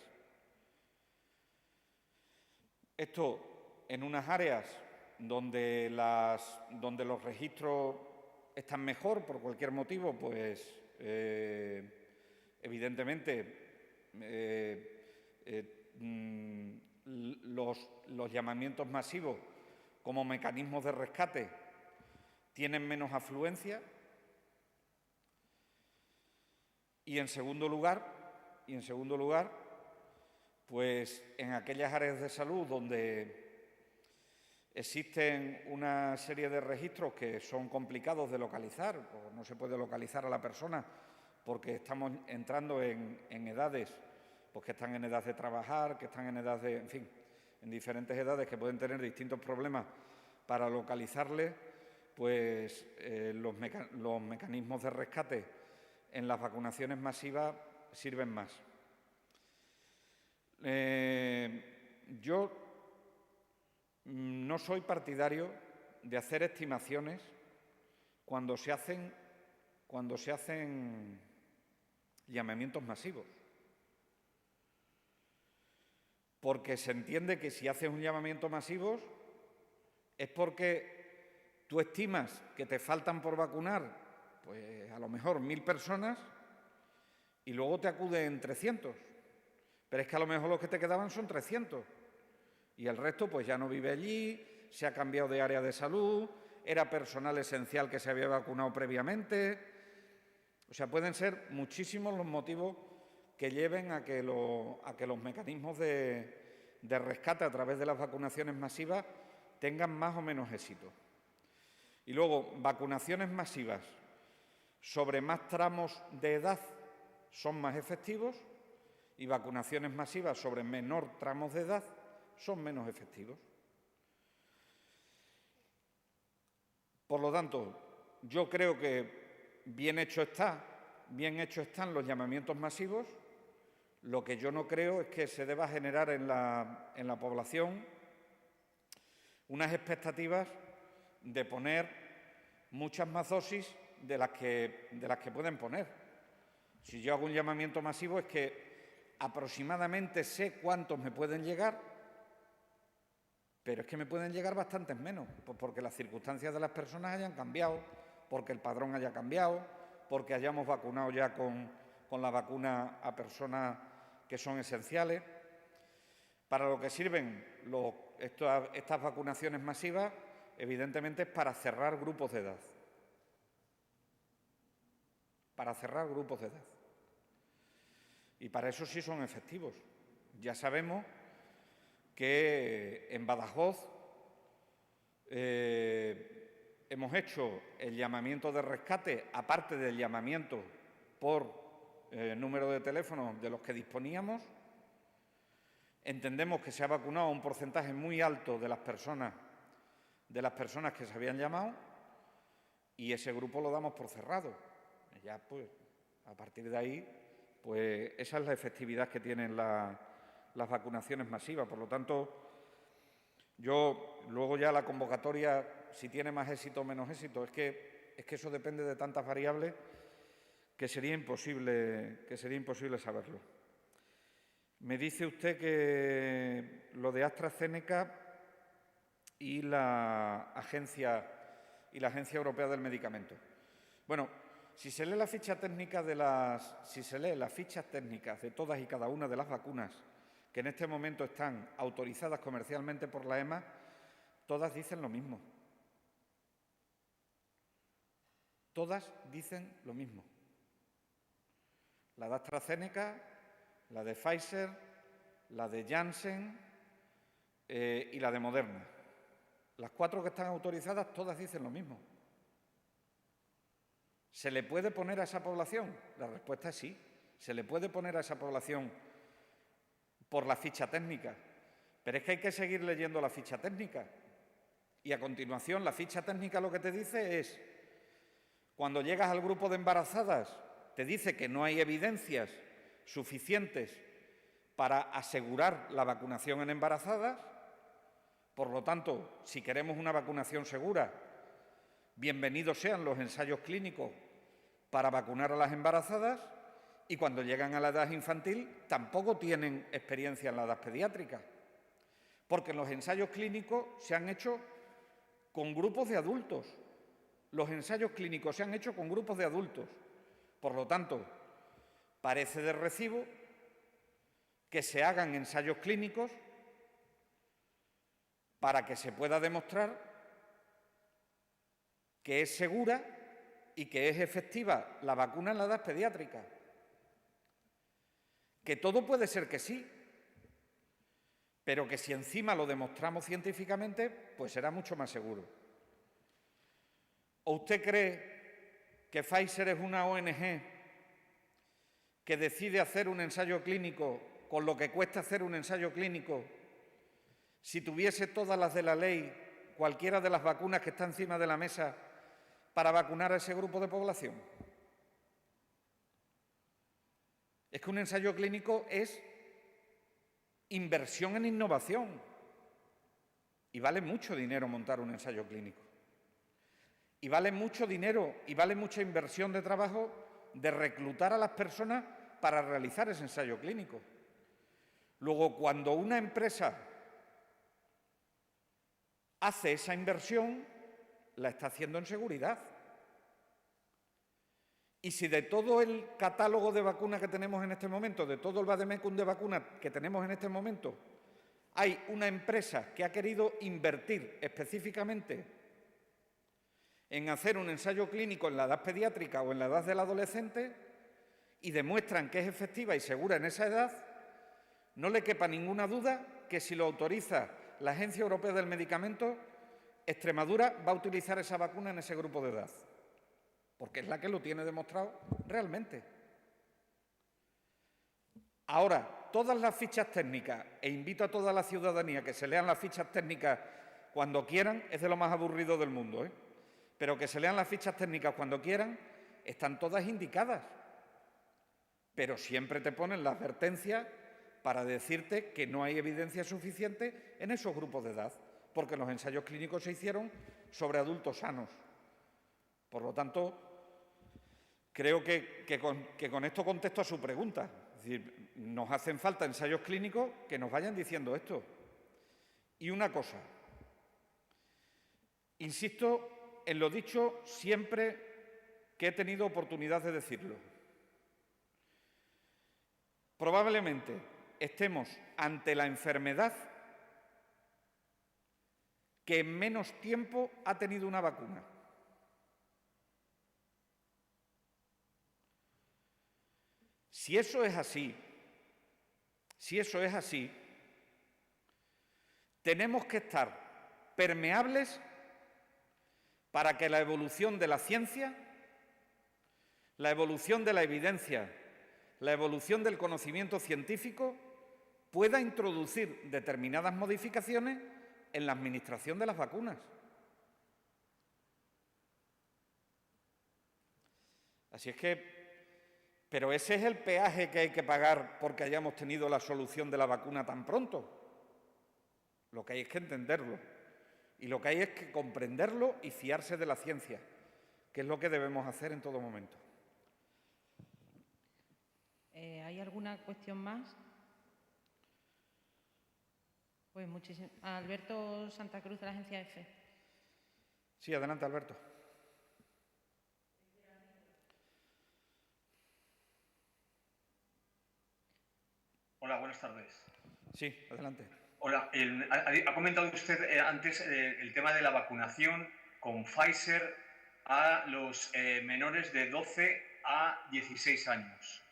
Speaker 2: Esto en unas áreas donde los registros están mejor por cualquier motivo, pues evidentemente los llamamientos masivos como mecanismos de rescate tienen menos afluencia. Y en segundo lugar, pues en aquellas áreas de salud donde existen una serie de registros que son complicados de localizar, o no se puede localizar a la persona porque estamos entrando en edades, pues que están en edad de trabajar, que están en edad de, en fin, en diferentes edades que pueden tener distintos problemas para localizarles, pues los mecanismos de rescate en las vacunaciones masivas sirven más. Yo no soy partidario de hacer estimaciones cuando se hacen llamamientos masivos, porque se entiende que si haces un llamamiento masivo es porque tú estimas que te faltan por vacunar pues a lo mejor 1000 personas y luego te acuden 300. Pero es que a lo mejor los que te quedaban son 300 y el resto pues ya no vive allí, se ha cambiado de área de salud, era personal esencial que se había vacunado previamente. O sea, pueden ser muchísimos los motivos que lleven a que los mecanismos de rescate a través de las vacunaciones masivas tengan más o menos éxito. Y luego, vacunaciones masivas sobre más tramos de edad son más efectivos y vacunaciones masivas sobre menor tramos de edad son menos efectivos. Por lo tanto, yo creo que bien hechos están los llamamientos masivos. Lo que yo no creo es que se deba generar en la población unas expectativas de poner muchas más dosis de las que pueden poner. Si yo hago un llamamiento masivo es que aproximadamente sé cuántos me pueden llegar, pero es que me pueden llegar bastantes menos, pues porque las circunstancias de las personas hayan cambiado, porque el padrón haya cambiado, porque hayamos vacunado ya con la vacuna a personas que son esenciales. Para lo que sirven estas vacunaciones masivas, evidentemente, es para cerrar grupos de edad. Para cerrar grupos de edad. Y para eso sí son efectivos. Ya sabemos que en Badajoz hemos hecho el llamamiento de rescate, aparte del llamamiento por número de teléfono de los que disponíamos. Entendemos que se ha vacunado a un porcentaje muy alto de las personas que se habían llamado, y ese grupo lo damos por cerrado. Ya, pues, a partir de ahí, pues esa es la efectividad que tienen las vacunaciones masivas. Por lo tanto, yo luego ya la convocatoria, si tiene más éxito o menos éxito, es que eso depende de tantas variables que sería imposible saberlo. Me dice usted que lo de AstraZeneca y la Agencia Europea del Medicamento. Bueno, si se lee las fichas técnicas de todas y cada una de las vacunas que en este momento están autorizadas comercialmente por la EMA, todas dicen lo mismo. Todas dicen lo mismo. La de AstraZeneca, la de Pfizer, la de Janssen y la de Moderna. Las 4 que están autorizadas, todas dicen lo mismo. ¿Se le puede poner a esa población? La respuesta es sí. Se le puede poner a esa población por la ficha técnica. Pero es que hay que seguir leyendo la ficha técnica. Y a continuación, la ficha técnica lo que te dice es, cuando llegas al grupo de embarazadas, te dice que no hay evidencias suficientes para asegurar la vacunación en embarazadas. Por lo tanto, si queremos una vacunación segura, bienvenidos sean los ensayos clínicos para vacunar a las embarazadas, y cuando llegan a la edad infantil tampoco tienen experiencia en la edad pediátrica, porque los ensayos clínicos se han hecho con grupos de adultos. Los ensayos clínicos se han hecho con grupos de adultos. Por lo tanto, parece de recibo que se hagan ensayos clínicos para que se pueda demostrar que es segura y que es efectiva la vacuna en la edad pediátrica. Que todo puede ser que sí, pero que si encima lo demostramos científicamente, pues será mucho más seguro. ¿O usted cree que Pfizer es una ONG que decide hacer un ensayo clínico con lo que cuesta hacer un ensayo clínico? Si tuviese todas las de la ley, cualquiera de las vacunas que está encima de la mesa, para vacunar a ese grupo de población. Es que un ensayo clínico es inversión en innovación y vale mucho dinero montar un ensayo clínico. Y vale mucho dinero y vale mucha inversión de trabajo de reclutar a las personas para realizar ese ensayo clínico. Luego, cuando una empresa hace esa inversión, la está haciendo en seguridad. Y si de todo el catálogo de vacunas que tenemos en este momento, de todo el vademecum de vacunas que tenemos en este momento, hay una empresa que ha querido invertir específicamente en hacer un ensayo clínico en la edad pediátrica o en la edad del adolescente y demuestran que es efectiva y segura en esa edad, no le quepa ninguna duda que si lo autoriza la Agencia Europea del Medicamento, Extremadura va a utilizar esa vacuna en ese grupo de edad, porque es la que lo tiene demostrado realmente. Ahora, todas las fichas técnicas, e invito a toda la ciudadanía que se lean las fichas técnicas cuando quieran, es de lo más aburrido del mundo, pero que se lean las fichas técnicas cuando quieran, están todas indicadas, pero siempre te ponen la advertencia para decirte que no hay evidencia suficiente en esos grupos de edad, porque los ensayos clínicos se hicieron sobre adultos sanos. Por lo tanto, creo que con esto contesto a su pregunta. Es decir, nos hacen falta ensayos clínicos que nos vayan diciendo esto. Y una cosa, insisto en lo dicho siempre que he tenido oportunidad de decirlo. Probablemente estemos ante la enfermedad que en menos tiempo ha tenido una vacuna. Si eso es así, tenemos que estar permeables para que la evolución de la ciencia, la evolución de la evidencia, la evolución del conocimiento científico pueda introducir determinadas modificaciones en la administración de las vacunas. Así es que, pero ese es el peaje que hay que pagar porque hayamos tenido la solución de la vacuna tan pronto. Lo que hay es que entenderlo y lo que hay es que comprenderlo y fiarse de la ciencia, que es lo que debemos hacer en todo momento.
Speaker 3: ¿Hay alguna cuestión más? Pues muchísimas. Alberto Santa Cruz, de la agencia EFE.
Speaker 2: Sí, adelante, Alberto.
Speaker 6: Hola, buenas tardes.
Speaker 2: Sí, adelante.
Speaker 6: Hola, ha comentado usted antes el tema de la vacunación con Pfizer a los menores de 12 a 16 años.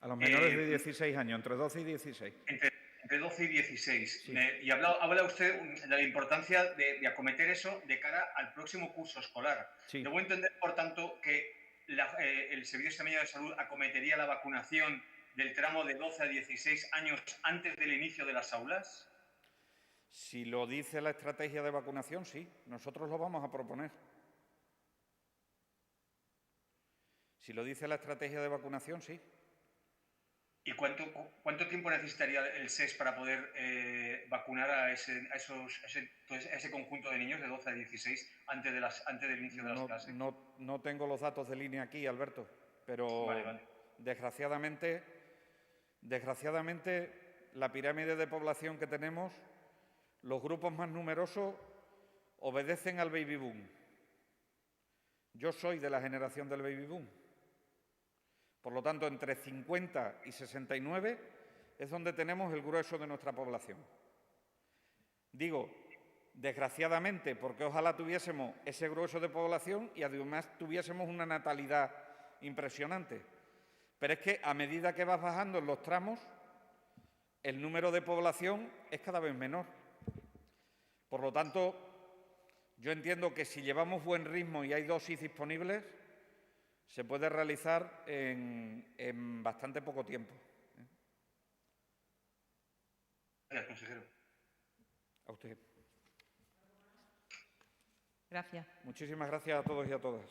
Speaker 2: A los menores de 16 años, entre 12 y 16.
Speaker 6: Entre 12 y 16.
Speaker 2: Sí.
Speaker 6: Y habla usted de la importancia de acometer eso de cara al próximo curso escolar.
Speaker 2: Sí.
Speaker 6: Debo entender, por tanto, que el Servicio Extremeño de Salud acometería la vacunación del tramo de 12 a 16 años antes del inicio de las aulas.
Speaker 2: Si lo dice la estrategia de vacunación, sí. Nosotros lo vamos a proponer. Si lo dice la estrategia de vacunación, sí.
Speaker 6: ¿Y cuánto tiempo necesitaría el SES para poder vacunar a ese conjunto de niños de 12 a 16 antes del inicio de las clases?
Speaker 2: No tengo los datos de línea aquí, Alberto, pero
Speaker 6: Vale.
Speaker 2: desgraciadamente, la pirámide de población que tenemos, los grupos más numerosos obedecen al baby boom. Yo soy de la generación del baby boom. Por lo tanto, entre 50 y 69 es donde tenemos el grueso de nuestra población. Digo, desgraciadamente, porque ojalá tuviésemos ese grueso de población y además tuviésemos una natalidad impresionante. Pero es que a medida que vas bajando en los tramos, el número de población es cada vez menor. Por lo tanto, yo entiendo que si llevamos buen ritmo y hay dosis disponibles, se puede realizar en bastante poco tiempo.
Speaker 6: Gracias, consejero.
Speaker 2: A usted.
Speaker 3: Gracias.
Speaker 2: Muchísimas gracias a todos y a todas.